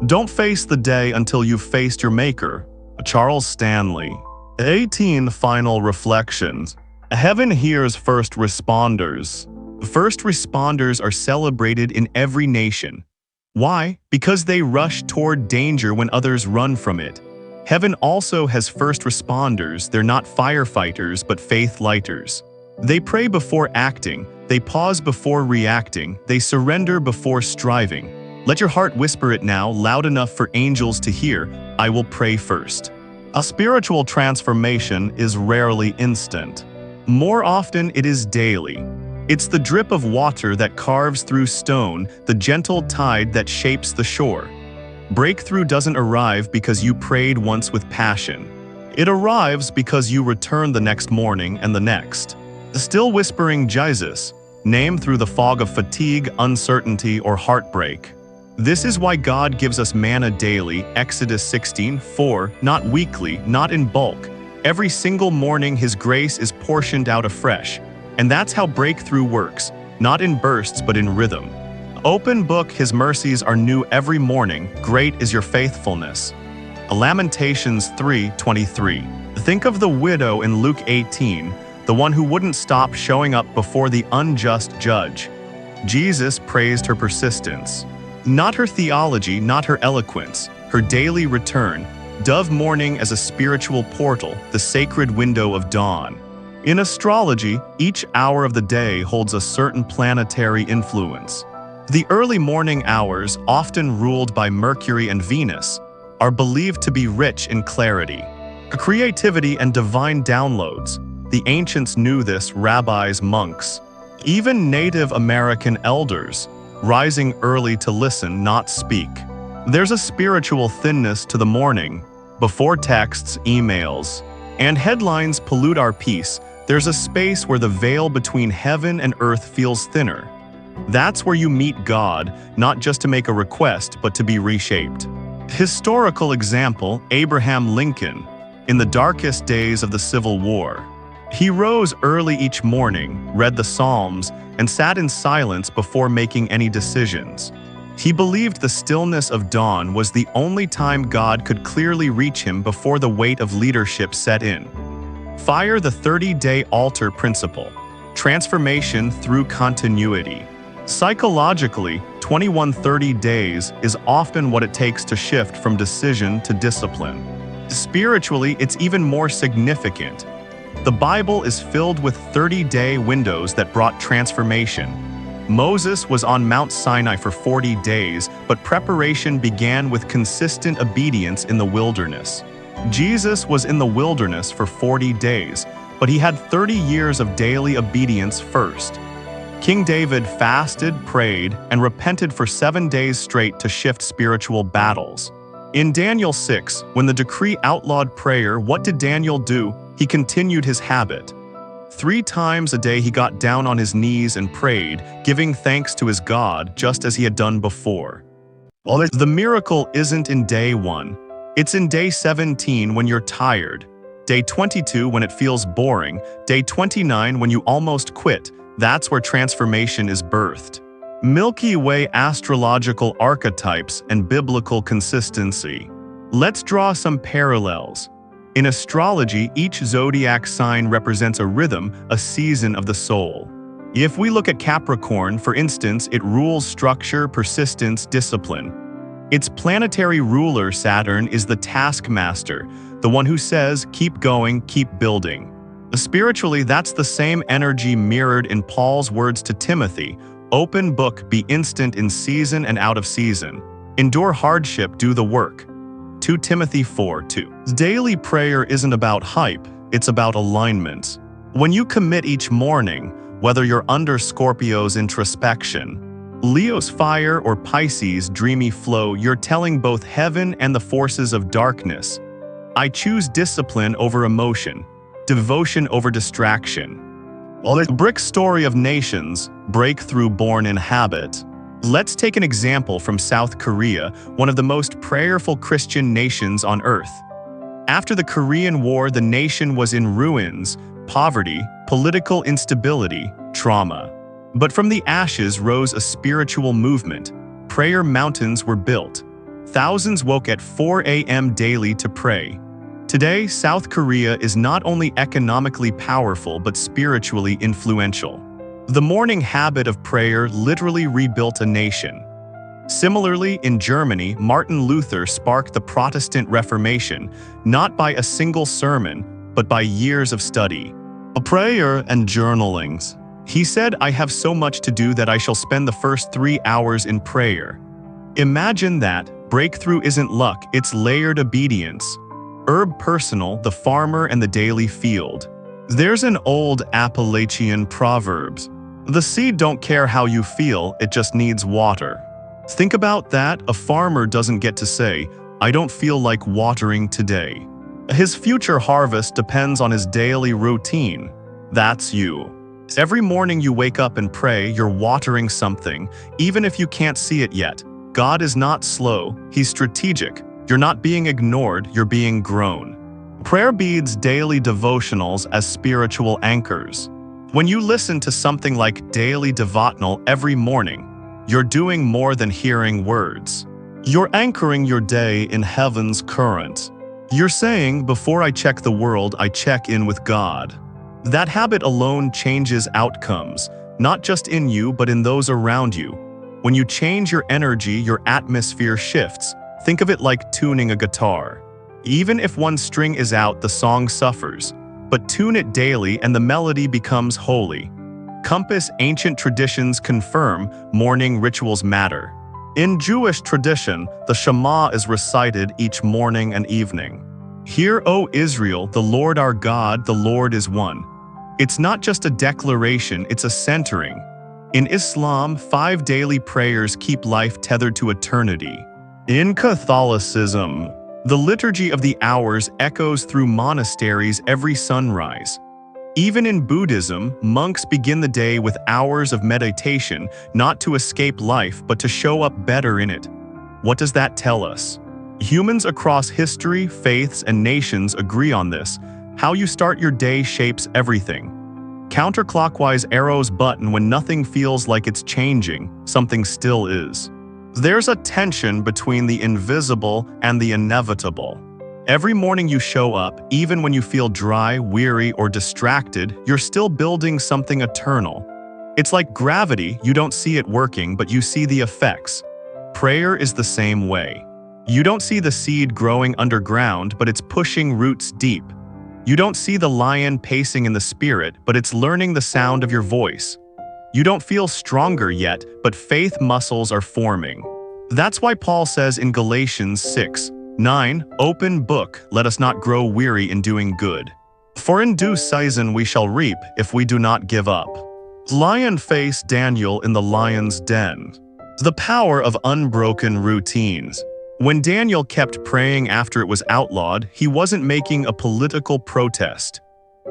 A: Don't face the day until you've faced your Maker. Charles Stanley. 18. Final reflections. Heaven hears first responders. First responders are celebrated in every nation. Why? Because they rush toward danger when others run from it. Heaven also has first responders. They're not firefighters, but faith lighters. They pray before acting. They pause before reacting. They surrender before striving. Let your heart whisper it now, loud enough for angels to hear, I will pray first. A spiritual transformation is rarely instant. More often, it is daily. It's the drip of water that carves through stone, the gentle tide that shapes the shore. Breakthrough doesn't arrive because you prayed once with passion. It arrives because you return the next morning and the next. Still whispering Jesus, name through the fog of fatigue, uncertainty, or heartbreak. This is why God gives us manna daily, Exodus 16:4, not weekly, not in bulk. Every single morning His grace is portioned out afresh. And that's how breakthrough works, not in bursts but in rhythm. Open book, His mercies are new every morning, great is your faithfulness. Lamentations 3:23. Think of the widow in Luke 18, the one who wouldn't stop showing up before the unjust judge. Jesus praised her persistence. Not her theology, not her eloquence, her daily return, dove morning as a spiritual portal, the sacred window of dawn. In astrology, each hour of the day holds a certain planetary influence. The early morning hours, often ruled by Mercury and Venus, are believed to be rich in clarity, creativity, and divine downloads. The ancients knew this, rabbis, monks, even Native American elders, rising early to listen, not speak. There's a spiritual thinness to the morning. Before texts, emails, and headlines pollute our peace, there's a space where the veil between heaven and earth feels thinner. That's where you meet God, not just to make a request, but to be reshaped. Historical example, Abraham Lincoln. In the darkest days of the Civil War, he rose early each morning, read the Psalms, and sat in silence before making any decisions. He believed the stillness of dawn was the only time God could clearly reach him before the weight of leadership set in. Fire the 30-day altar principle. Transformation through continuity. Psychologically, 2130 days is often what it takes to shift from decision to discipline. Spiritually, it's even more significant. The Bible is filled with 30-day windows that brought transformation. Moses was on Mount Sinai for 40 days, but preparation began with consistent obedience in the wilderness. Jesus was in the wilderness for 40 days, but he had 30 years of daily obedience first. King David fasted, prayed, and repented for 7 days straight to shift spiritual battles. In Daniel 6, when the decree outlawed prayer, what did Daniel do? He continued his habit. 3 times a day he got down on his knees and prayed, giving thanks to his God just as he had done before. Well, the miracle isn't in day 1. It's in day 17 when you're tired, day 22 when it feels boring, day 29 when you almost quit. That's where transformation is birthed. Milky Way astrological archetypes and biblical consistency. Let's draw some parallels. In astrology, each zodiac sign represents a rhythm, a season of the soul. If we look at Capricorn, for instance, it rules structure, persistence, discipline. Its planetary ruler, Saturn, is the taskmaster, the one who says, keep going, keep building. Spiritually, that's the same energy mirrored in Paul's words to Timothy, open book, be instant in season and out of season. Endure hardship, do the work. 2 Timothy 4:2. Daily prayer isn't about hype, it's about alignment. When you commit each morning, whether you're under Scorpio's introspection, Leo's fire, or Pisces' dreamy flow, you're telling both heaven and the forces of darkness, I choose discipline over emotion, devotion over distraction. Well, the brick story of nations, breakthrough born in habit. Let's take an example from South Korea, one of the most prayerful Christian nations on earth. After the Korean War, the nation was in ruins, poverty, political instability, trauma. But from the ashes rose a spiritual movement. Prayer mountains were built. Thousands woke at 4 a.m. daily to pray. Today, South Korea is not only economically powerful but spiritually influential. The morning habit of prayer literally rebuilt a nation. Similarly, in Germany, Martin Luther sparked the Protestant Reformation, not by a single sermon, but by years of study, prayer and journalings. He said, I have so much to do that I shall spend the first 3 hours in prayer. Imagine that. Breakthrough isn't luck, it's layered obedience. Herb Personal, the farmer and the daily field. There's an old Appalachian proverbs. The seed don't care how you feel, it just needs water. Think about that. A farmer doesn't get to say, I don't feel like watering today. His future harvest depends on his daily routine. That's you. Every morning you wake up and pray, you're watering something, even if you can't see it yet. God is not slow, He's strategic. You're not being ignored, you're being grown. Prayer beads daily devotionals as spiritual anchors. When you listen to something like Daily Devotional every morning, you're doing more than hearing words. You're anchoring your day in heaven's current. You're saying, before I check the world, I check in with God. That habit alone changes outcomes, not just in you, but in those around you. When you change your energy, your atmosphere shifts. Think of it like tuning a guitar. Even if one string is out, the song suffers. But tune it daily and the melody becomes holy. Compass ancient traditions confirm morning rituals matter. In Jewish tradition, the Shema is recited each morning and evening. Hear, O Israel, the Lord our God, the Lord is one. It's not just a declaration, it's a centering. In Islam, 5 daily prayers keep life tethered to eternity. In Catholicism, the Liturgy of the Hours echoes through monasteries every sunrise. Even in Buddhism, monks begin the day with hours of meditation, not to escape life, but to show up better in it. What does that tell us? Humans across history, faiths, and nations agree on this. How you start your day shapes everything. Counterclockwise arrows button when nothing feels like it's changing, something still is. There's a tension between the invisible and the inevitable. Every morning you show up, even when you feel dry, weary, or distracted, you're still building something eternal. It's like gravity, you don't see it working, but you see the effects. Prayer is the same way. You don't see the seed growing underground, but it's pushing roots deep. You don't see the lion pacing in the spirit, but it's learning the sound of your voice. You don't feel stronger yet, but faith muscles are forming. That's why Paul says in Galatians 6:9, "Open book, let us not grow weary in doing good. For in due season we shall reap if we do not give up." Lion faced Daniel in the lion's den. The power of unbroken routines. When Daniel kept praying after it was outlawed, he wasn't making a political protest.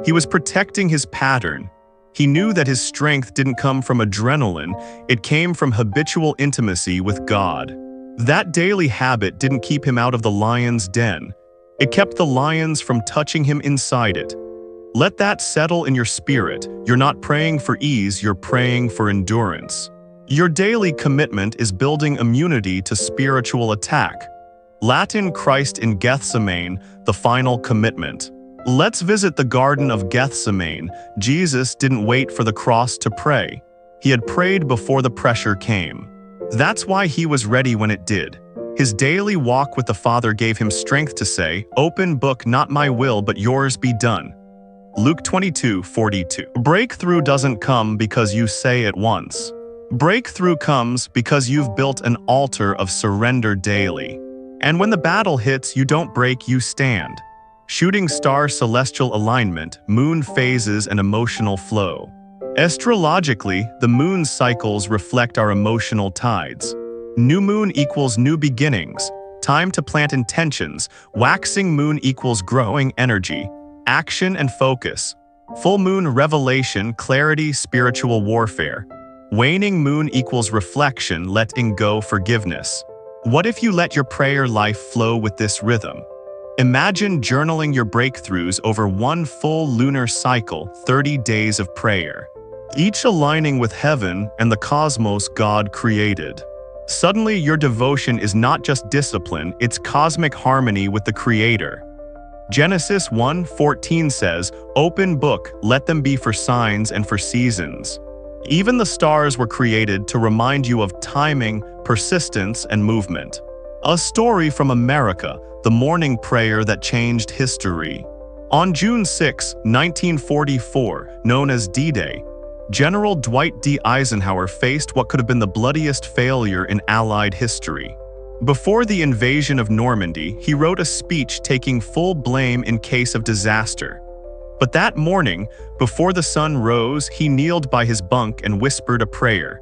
A: He was protecting his pattern. He knew that his strength didn't come from adrenaline, it came from habitual intimacy with God. That daily habit didn't keep him out of the lion's den. It kept the lions from touching him inside it. Let that settle in your spirit. You're not praying for ease, you're praying for endurance. Your daily commitment is building immunity to spiritual attack. Latin Christ in Gethsemane, the final commitment. Let's visit the Garden of Gethsemane. Jesus didn't wait for the cross to pray. He had prayed before the pressure came. That's why he was ready when it did. His daily walk with the Father gave him strength to say, "Open book, not my will, but yours be done." Luke 22:42. Breakthrough doesn't come because you say it once. Breakthrough comes because you've built an altar of surrender daily. And when the battle hits, you don't break, you stand. Shooting star celestial alignment, moon phases and emotional flow. Astrologically, the moon's cycles reflect our emotional tides. New moon equals new beginnings, time to plant intentions. Waxing moon equals growing energy, action and focus. Full moon revelation, clarity, spiritual warfare. Waning moon equals reflection, letting go, forgiveness. What if you let your prayer life flow with this rhythm? Imagine journaling your breakthroughs over one full lunar cycle, 30 days of prayer, each aligning with heaven and the cosmos God created. Suddenly, your devotion is not just discipline, it's cosmic harmony with the Creator. Genesis 1:14 says, "Open book, let them be for signs and for seasons." Even the stars were created to remind you of timing, persistence, and movement. A story from America, the morning prayer that changed history. On June 6, 1944, known as D-Day, General Dwight D. Eisenhower faced what could have been the bloodiest failure in Allied history. Before the invasion of Normandy, he wrote a speech taking full blame in case of disaster. But that morning, before the sun rose, he kneeled by his bunk and whispered a prayer.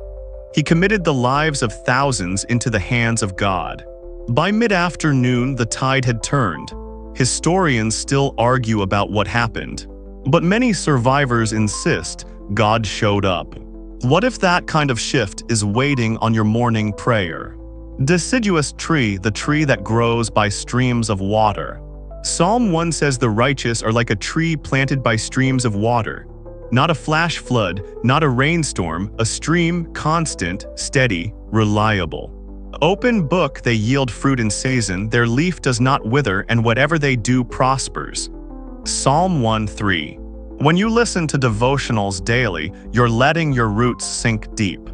A: He committed the lives of thousands into the hands of God. By mid-afternoon, the tide had turned. Historians still argue about what happened. But many survivors insist God showed up. What if that kind of shift is waiting on your morning prayer? Deciduous tree, the tree that grows by streams of water. Psalm 1 says the righteous are like a tree planted by streams of water. Not a flash flood, not a rainstorm, a stream, constant, steady, reliable. Open book, they yield fruit in season, their leaf does not wither, and whatever they do prospers. Psalm 1:3. When you listen to devotionals daily, you're letting your roots sink deep.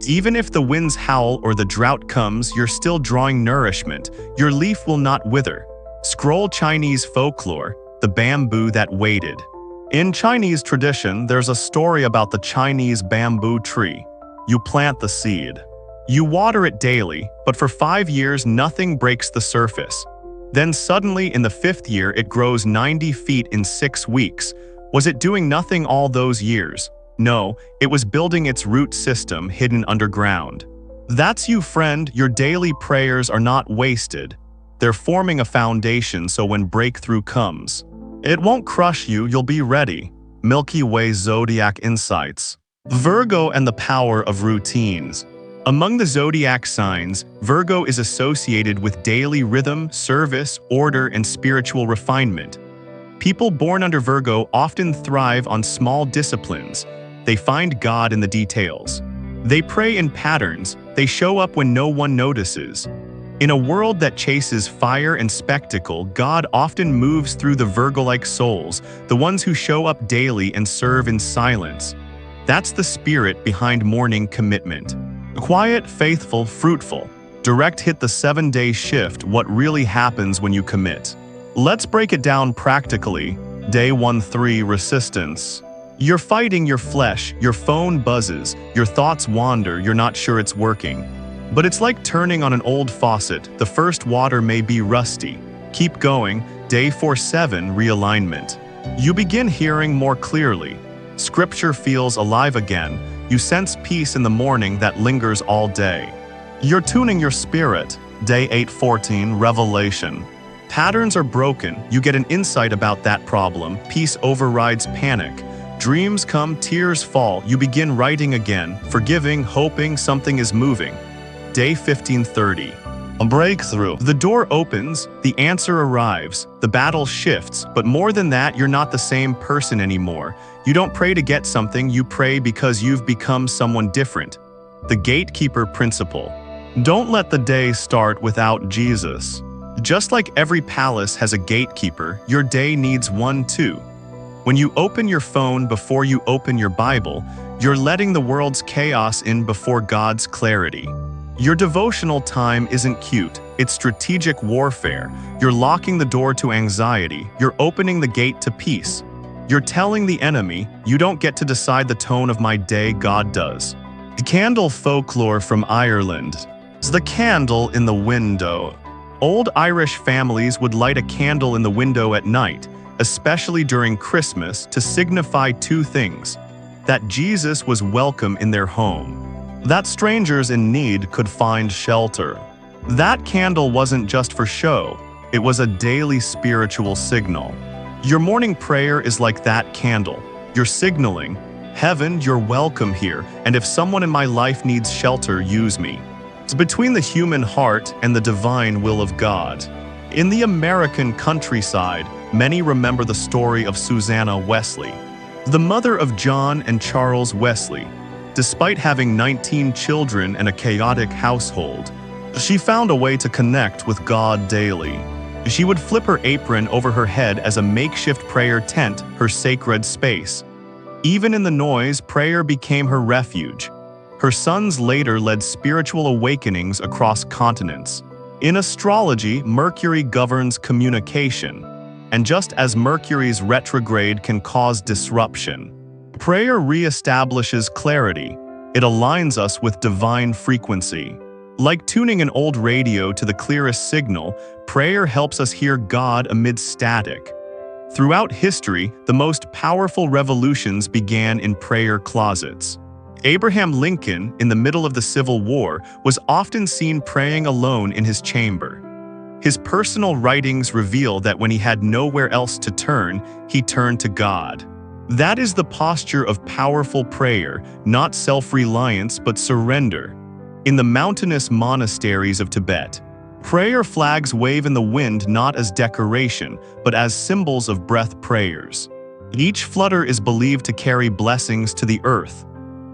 A: Even if the winds howl or the drought comes, you're still drawing nourishment. Your leaf will not wither. Scroll Chinese folklore, the bamboo that waited. In Chinese tradition, there's a story about the Chinese bamboo tree. You plant the seed. You water it daily, but for 5 years nothing breaks the surface. Then suddenly in the 5th year it grows 90 feet in 6 weeks. Was it doing nothing all those years? No, it was building its root system hidden underground. That's you, friend. Your daily prayers are not wasted. They're forming a foundation so when breakthrough comes, it won't crush you, you'll be ready. Milky Way Zodiac Insights. Virgo and the power of routines. Among the zodiac signs, Virgo is associated with daily rhythm, service, order, and spiritual refinement. People born under Virgo often thrive on small disciplines. They find God in the details. They pray in patterns. They show up when no one notices. In a world that chases fire and spectacle, God often moves through the Virgo-like souls, the ones who show up daily and serve in silence. That's the spirit behind morning commitment. Quiet, faithful, fruitful. Direct hit the 7-day shift, what really happens when you commit. Let's break it down practically. Day 1-3, resistance. You're fighting your flesh, your phone buzzes, your thoughts wander, you're not sure it's working. But it's like turning on an old faucet, the first water may be rusty. Keep going. Day 4-7, realignment. You begin hearing more clearly. Scripture feels alive again. You sense peace in the morning that lingers all day. You're tuning your spirit. Day 8-14, revelation. Patterns are broken. You get an insight about that problem. Peace overrides panic. Dreams come, tears fall. You begin writing again, forgiving, hoping something is moving. Day 15-30. A breakthrough. The door opens, the answer arrives, the battle shifts, but more than that, you're not the same person anymore. You don't pray to get something, you pray because you've become someone different. The gatekeeper principle. Don't let the day start without Jesus. Just like every palace has a gatekeeper, your day needs one too. When you open your phone before you open your Bible, you're letting the world's chaos in before God's clarity. Your devotional time isn't cute, it's strategic warfare. You're locking the door to anxiety, you're opening the gate to peace. You're telling the enemy, you don't get to decide the tone of my day, God does. The candle folklore from Ireland. The candle in the window. Old Irish families would light a candle in the window at night, especially during Christmas, to signify two things: that Jesus was welcome in their home, that strangers in need could find shelter. That candle wasn't just for show, it was a daily spiritual signal. Your morning prayer is like that candle. You're signaling, Heaven, you're welcome here, and if someone in my life needs shelter, use me. It's between the human heart and the divine will of God. In the American countryside, many remember the story of Susanna Wesley, the mother of John and Charles Wesley. Despite having 19 children and a chaotic household, she found a way to connect with God daily. She would flip her apron over her head as a makeshift prayer tent, her sacred space. Even in the noise, prayer became her refuge. Her sons later led spiritual awakenings across continents. In astrology, Mercury governs communication. And just as Mercury's retrograde can cause disruption, prayer reestablishes clarity. It aligns us with divine frequency. Like tuning an old radio to the clearest signal, prayer helps us hear God amid static. Throughout history, the most powerful revolutions began in prayer closets. Abraham Lincoln, in the middle of the Civil War, was often seen praying alone in his chamber. His personal writings reveal that when he had nowhere else to turn, he turned to God. That is the posture of powerful prayer, not self-reliance but surrender. In the mountainous monasteries of Tibet, prayer flags wave in the wind not as decoration, but as symbols of breath prayers. Each flutter is believed to carry blessings to the earth.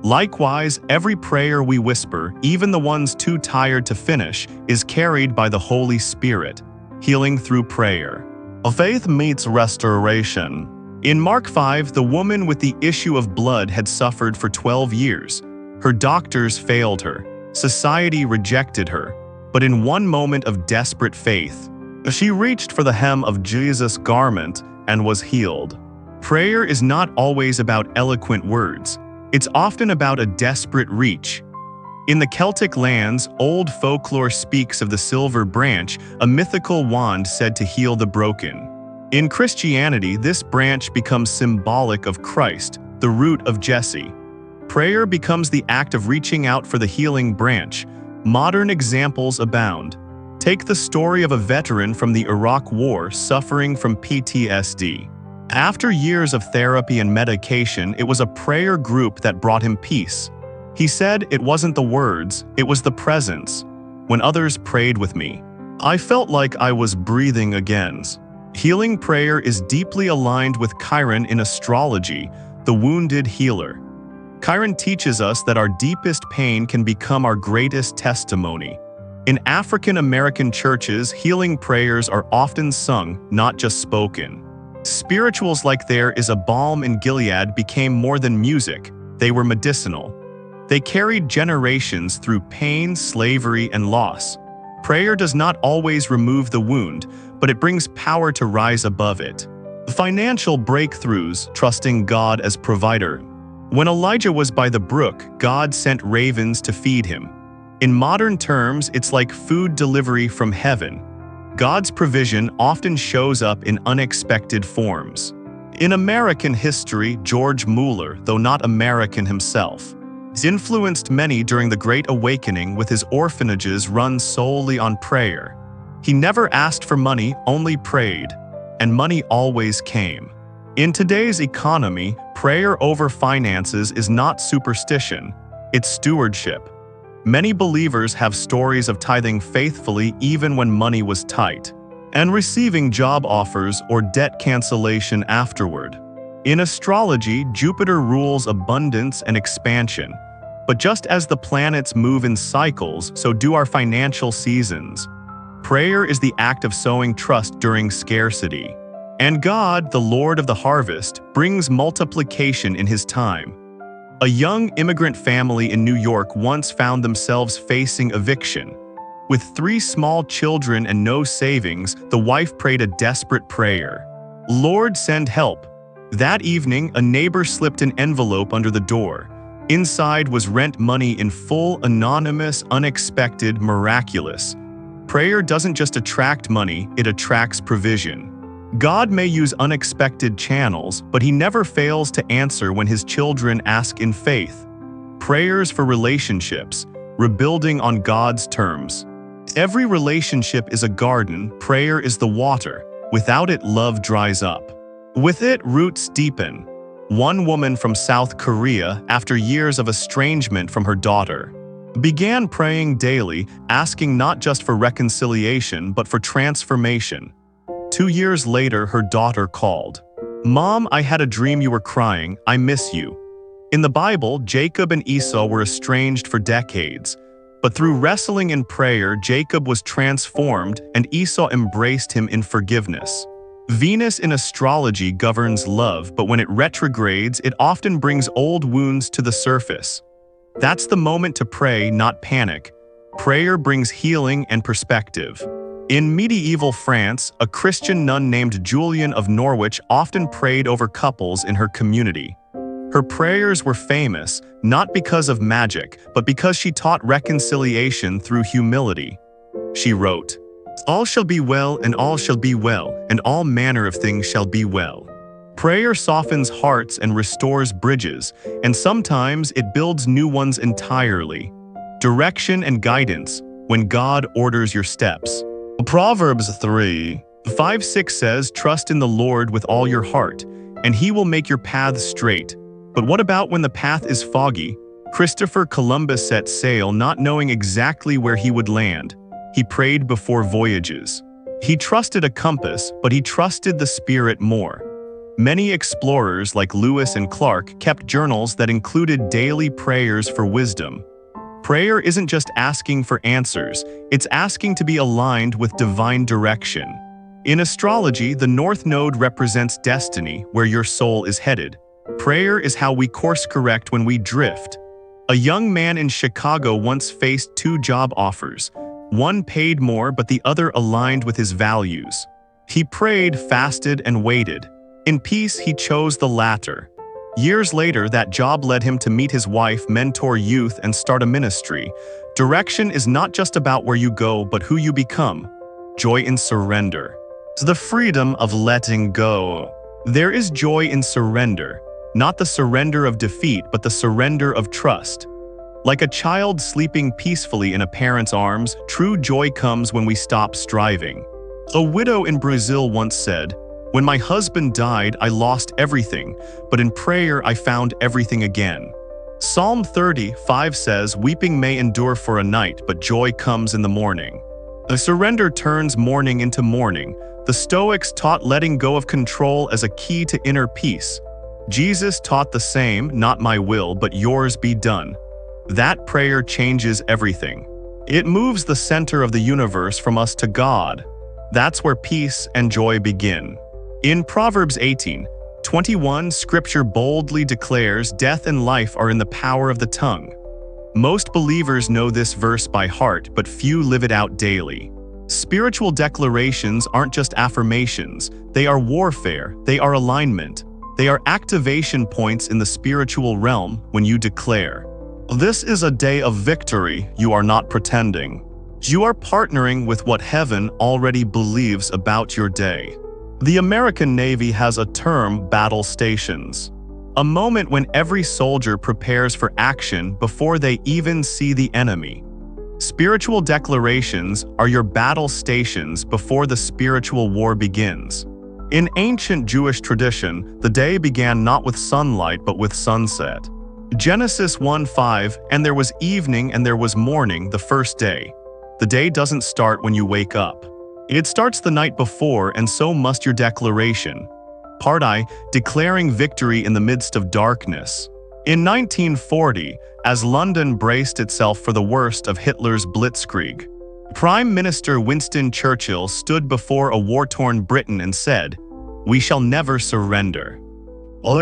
A: Likewise, every prayer we whisper, even the ones too tired to finish, is carried by the Holy Spirit, healing through prayer. Faith meets restoration. In Mark 5, the woman with the issue of blood had suffered for 12 years. Her doctors failed her. Society rejected her. But in one moment of desperate faith, she reached for the hem of Jesus' garment and was healed. Prayer is not always about eloquent words. It's often about a desperate reach. In the Celtic lands, old folklore speaks of the silver branch, a mythical wand said to heal the broken. In Christianity, this branch becomes symbolic of Christ, the root of Jesse. Prayer becomes the act of reaching out for the healing branch. Modern examples abound. Take the story of a veteran from the Iraq War suffering from PTSD. After years of therapy and medication, it was a prayer group that brought him peace. He said it wasn't the words, it was the presence. When others prayed with me, I felt like I was breathing again. Healing prayer is deeply aligned with Chiron in astrology, the wounded healer. Chiron teaches us that our deepest pain can become our greatest testimony. In African American churches, healing prayers are often sung, not just spoken. Spirituals like "There is a balm in Gilead" became more than music, they were medicinal. They carried generations through pain, slavery, and loss. Prayer does not always remove the wound, but it brings power to rise above it. Financial breakthroughs, trusting God as provider. When Elijah was by the brook, God sent ravens to feed him. In modern terms, it's like food delivery from heaven. God's provision often shows up in unexpected forms. In American history, George Mueller, though not American himself, has influenced many during the Great Awakening with his orphanages run solely on prayer. He never asked for money, only prayed, and money always came. In today's economy, prayer over finances is not superstition, it's stewardship. Many believers have stories of tithing faithfully even when money was tight, and receiving job offers or debt cancellation afterward. In astrology, Jupiter rules abundance and expansion. But just as the planets move in cycles, so do our financial seasons. Prayer is the act of sowing trust during scarcity. And God, the Lord of the harvest, brings multiplication in His time. A young immigrant family in New York once found themselves facing eviction. With 3 small children and no savings, the wife prayed a desperate prayer. "Lord, send help." That evening, a neighbor slipped an envelope under the door. Inside was rent money in full, anonymous, unexpected, miraculous. Prayer doesn't just attract money, it attracts provision. God may use unexpected channels, but He never fails to answer when His children ask in faith. Prayers for relationships, rebuilding on God's terms. Every relationship is a garden, prayer is the water. Without it, love dries up. With it, roots deepen. One woman from South Korea, after years of estrangement from her daughter, began praying daily, asking not just for reconciliation, but for transformation. 2 years later, her daughter called. "Mom, I had a dream you were crying. I miss you." In the Bible, Jacob and Esau were estranged for decades. But through wrestling and prayer, Jacob was transformed and Esau embraced him in forgiveness. Venus in astrology governs love, but when it retrogrades, it often brings old wounds to the surface. That's the moment to pray, not panic. Prayer brings healing and perspective. In medieval France, a Christian nun named Julian of Norwich often prayed over couples in her community. Her prayers were famous, not because of magic, but because she taught reconciliation through humility. She wrote, "All shall be well, and all shall be well, and all manner of things shall be well." Prayer softens hearts and restores bridges, and sometimes it builds new ones entirely. Direction and guidance, when God orders your steps. Proverbs 3:5-6 says, "Trust in the Lord with all your heart, and He will make your paths straight." But what about when the path is foggy? Christopher Columbus set sail not knowing exactly where he would land. He prayed before voyages. He trusted a compass, but he trusted the Spirit more. Many explorers like Lewis and Clark kept journals that included daily prayers for wisdom. Prayer isn't just asking for answers, it's asking to be aligned with divine direction. In astrology, the North Node represents destiny, where your soul is headed. Prayer is how we course correct when we drift. A young man in Chicago once faced 2 job offers. One paid more, but the other aligned with his values. He prayed, fasted, and waited. In peace, he chose the latter. Years later, that job led him to meet his wife, mentor youth, and start a ministry. Direction is not just about where you go, but who you become. Joy in surrender. The freedom of letting go. There is joy in surrender. Not the surrender of defeat, but the surrender of trust. Like a child sleeping peacefully in a parent's arms, true joy comes when we stop striving. A widow in Brazil once said, "When my husband died, I lost everything, but in prayer I found everything again." Psalm 30:5 says, "Weeping may endure for a night, but joy comes in the morning." A surrender turns mourning into morning. The Stoics taught letting go of control as a key to inner peace. Jesus taught the same, not my will, but yours be done. That prayer changes everything. It moves the center of the universe from us to God. That's where peace and joy begin. In Proverbs 18:21, Scripture boldly declares death and life are in the power of the tongue. Most believers know this verse by heart, but few live it out daily. Spiritual declarations aren't just affirmations, they are warfare, they are alignment. They are activation points in the spiritual realm when you declare, "This is a day of victory," you are not pretending. You are partnering with what heaven already believes about your day. The American Navy has a term, battle stations. A moment when every soldier prepares for action before they even see the enemy. Spiritual declarations are your battle stations before the spiritual war begins. In ancient Jewish tradition, the day began not with sunlight but with sunset. Genesis 1:5, and there was evening and there was morning the first day. The day doesn't start when you wake up. It starts the night before, and so must your declaration. Part I, declaring victory in the midst of darkness. In 1940, as London braced itself for the worst of Hitler's blitzkrieg, Prime Minister Winston Churchill stood before a war-torn Britain and said, "We shall never surrender."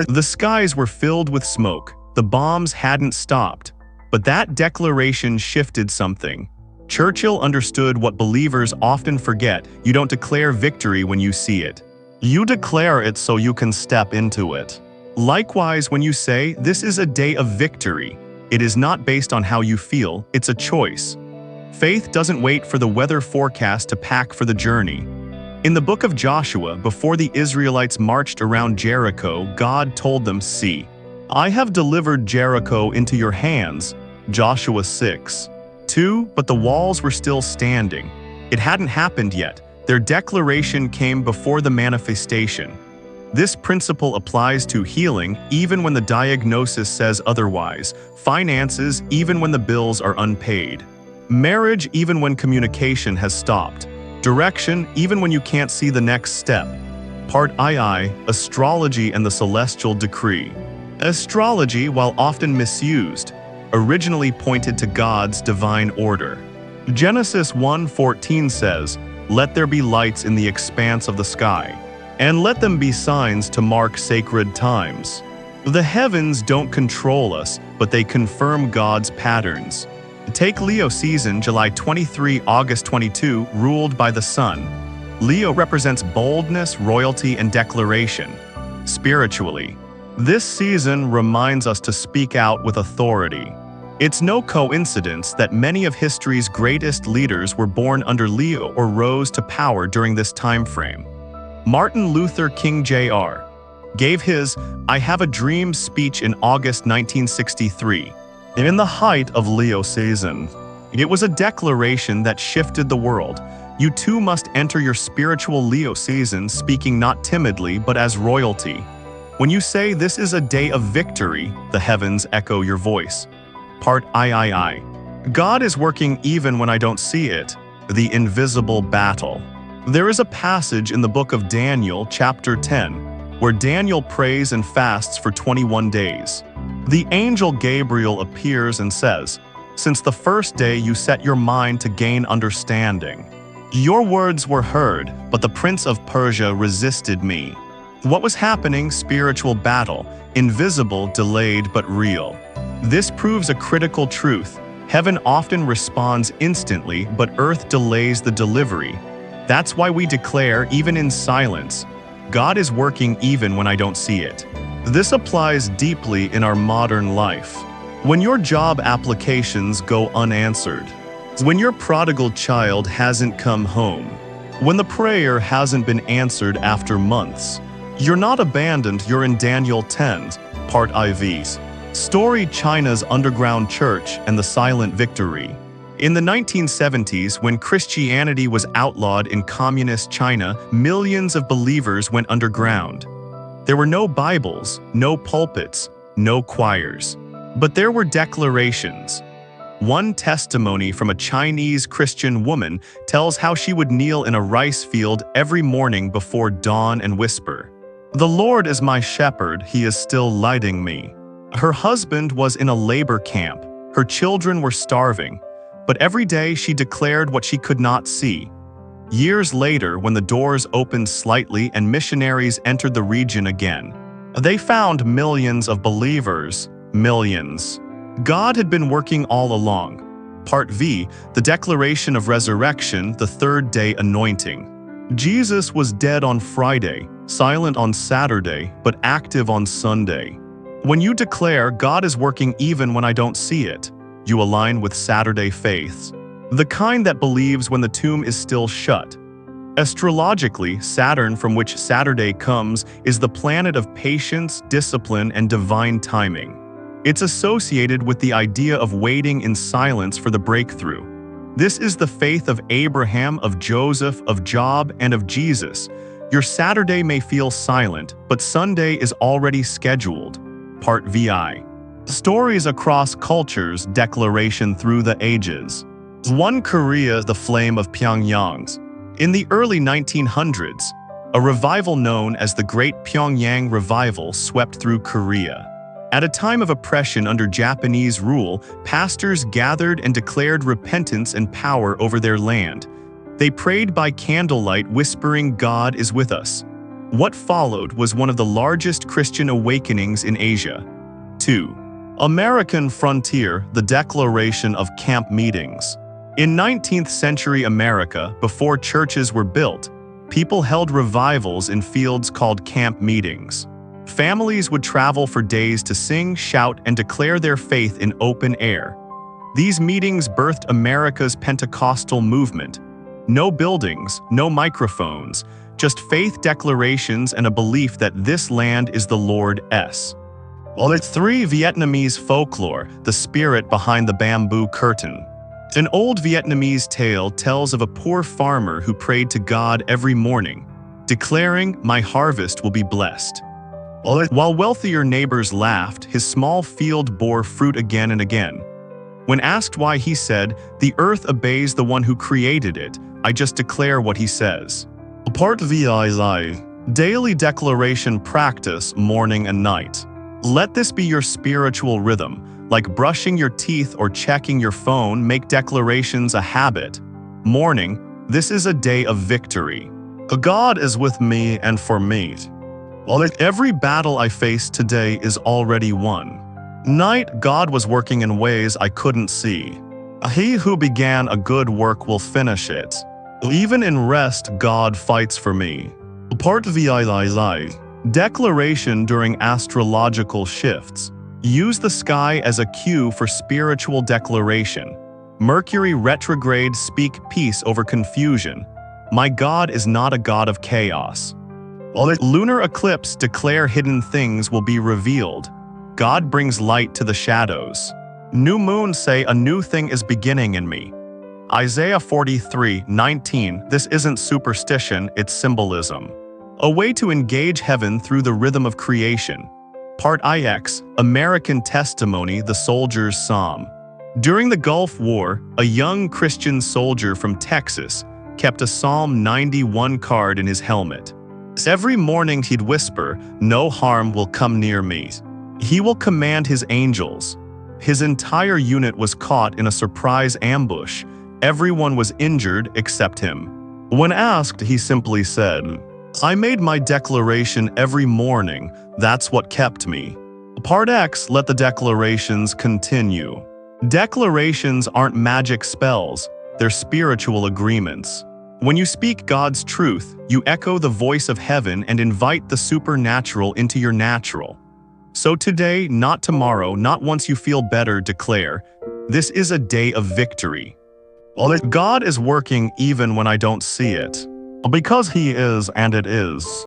A: The skies were filled with smoke. The bombs hadn't stopped. But that declaration shifted something. Churchill understood what believers often forget: you don't declare victory when you see it. You declare it so you can step into it. Likewise, when you say, "This is a day of victory," it is not based on how you feel, it's a choice. Faith doesn't wait for the weather forecast to pack for the journey. In the book of Joshua, before the Israelites marched around Jericho, God told them, "See, I have delivered Jericho into your hands." Joshua 6:2, but the walls were still standing. It hadn't happened yet. Their declaration came before the manifestation. This principle applies to healing, even when the diagnosis says otherwise, finances, even when the bills are unpaid, marriage, even when communication has stopped, direction, even when you can't see the next step. Part II, Astrology and the Celestial Decree. Astrology, while often misused, originally pointed to God's divine order. Genesis 1:14 says, "Let there be lights in the expanse of the sky, and let them be signs to mark sacred times." The heavens don't control us, but they confirm God's patterns. Take Leo season, July 23, August 22, ruled by the sun. Leo represents boldness, royalty, and declaration. Spiritually, this season reminds us to speak out with authority. It's no coincidence that many of history's greatest leaders were born under Leo or rose to power during this time frame. Martin Luther King Jr. gave his "I Have a Dream" speech in August 1963, in the height of Leo season. It was a declaration that shifted the world. You too must enter your spiritual Leo season speaking not timidly but as royalty. When you say, "This is a day of victory," the heavens echo your voice. Part III. God is working even when I don't see it. The invisible battle. There is a passage in the book of Daniel, chapter 10, where Daniel prays and fasts for 21 days. The angel Gabriel appears and says, "Since the first day you set your mind to gain understanding. Your words were heard, but the prince of Persia resisted me." What was happening? Spiritual battle, invisible, delayed, but real. This proves a critical truth. Heaven often responds instantly, but earth delays the delivery. That's why we declare, even in silence, God is working even when I don't see it. This applies deeply in our modern life. When your job applications go unanswered, when your prodigal child hasn't come home, when the prayer hasn't been answered after months, you're not abandoned, you're in Daniel 10, Part IV's story, China's underground church and the silent victory. In the 1970s, when Christianity was outlawed in communist China, millions of believers went underground. There were no Bibles, no pulpits, no choirs. But there were declarations. One testimony from a Chinese Christian woman tells how she would kneel in a rice field every morning before dawn and whisper, The Lord is my shepherd, he is still lighting me. Her husband was in a labor camp. Her children were starving. But every day she declared what she could not see. Years later, when the doors opened slightly and missionaries entered the region again, they found millions of believers, millions. God had been working all along. Part V, the declaration of resurrection, the third day anointing. Jesus was dead on Friday, silent on Saturday, but active on Sunday. When you declare God is working even when I don't see it, you align with Saturday faiths, the kind that believes when the tomb is still shut. Astrologically, Saturn, from which Saturday comes, is the planet of patience, discipline, and divine timing. It's associated with the idea of waiting in silence for the breakthrough. This is the faith of Abraham, of Joseph, of Job, and of Jesus. Your Saturday may feel silent, but Sunday is already scheduled. Part VI. Stories across cultures, declaration through the ages. 1 Korea, the flame of Pyongyang's. In the early 1900s, a revival known as the Great Pyongyang Revival swept through Korea. At a time of oppression under Japanese rule, pastors gathered and declared repentance and power over their land. They prayed by candlelight, whispering, "God is with us." What followed was one of the largest Christian awakenings in Asia. 2. American frontier, the declaration of camp meetings. In 19th century America, before churches were built, people held revivals in fields called camp meetings. Families would travel for days to sing, shout, and declare their faith in open air. These meetings birthed America's Pentecostal movement. No buildings, no microphones, just faith declarations and a belief that this land is the Lord's. 3. Vietnamese folklore, the spirit behind the bamboo curtain. An old Vietnamese tale tells of a poor farmer who prayed to God every morning, declaring, "My harvest will be blessed." While wealthier neighbors laughed, his small field bore fruit again and again. When asked why, he said, "The earth obeys the one who created it. I just declare what he says." Part VI. Daily declaration practice, morning and night. Let this be your spiritual rhythm. Like brushing your teeth or checking your phone, make declarations a habit. Morning, this is a day of victory. God is with me and for me. Every battle I face today is already won. Night, God was working in ways I couldn't see. He who began a good work will finish it. Even in rest, God fights for me. Part VI. Declaration during astrological shifts. Use the sky as a cue for spiritual declaration. Mercury retrograde, speak peace over confusion. My God is not a God of chaos. Lunar eclipse, declare hidden things will be revealed. God brings light to the shadows. New moon, say a new thing is beginning in me. Isaiah 43:19, this isn't superstition, it's symbolism. A way to engage heaven through the rhythm of creation. Part IX, American testimony, the soldier's psalm. During the Gulf War, a young Christian soldier from Texas kept a Psalm 91 card in his helmet. Every morning he'd whisper, "No harm will come near me." He will command his angels. His entire unit was caught in a surprise ambush. Everyone was injured except him. When asked, he simply said, "I made my declaration every morning. That's what kept me." Part X, let the declarations continue. Declarations aren't magic spells, they're spiritual agreements. When you speak God's truth, you echo the voice of heaven and invite the supernatural into your natural. So today, not tomorrow, not once you feel better, declare, "This is a day of victory." God is working even when I don't see it. Because He is, and it is.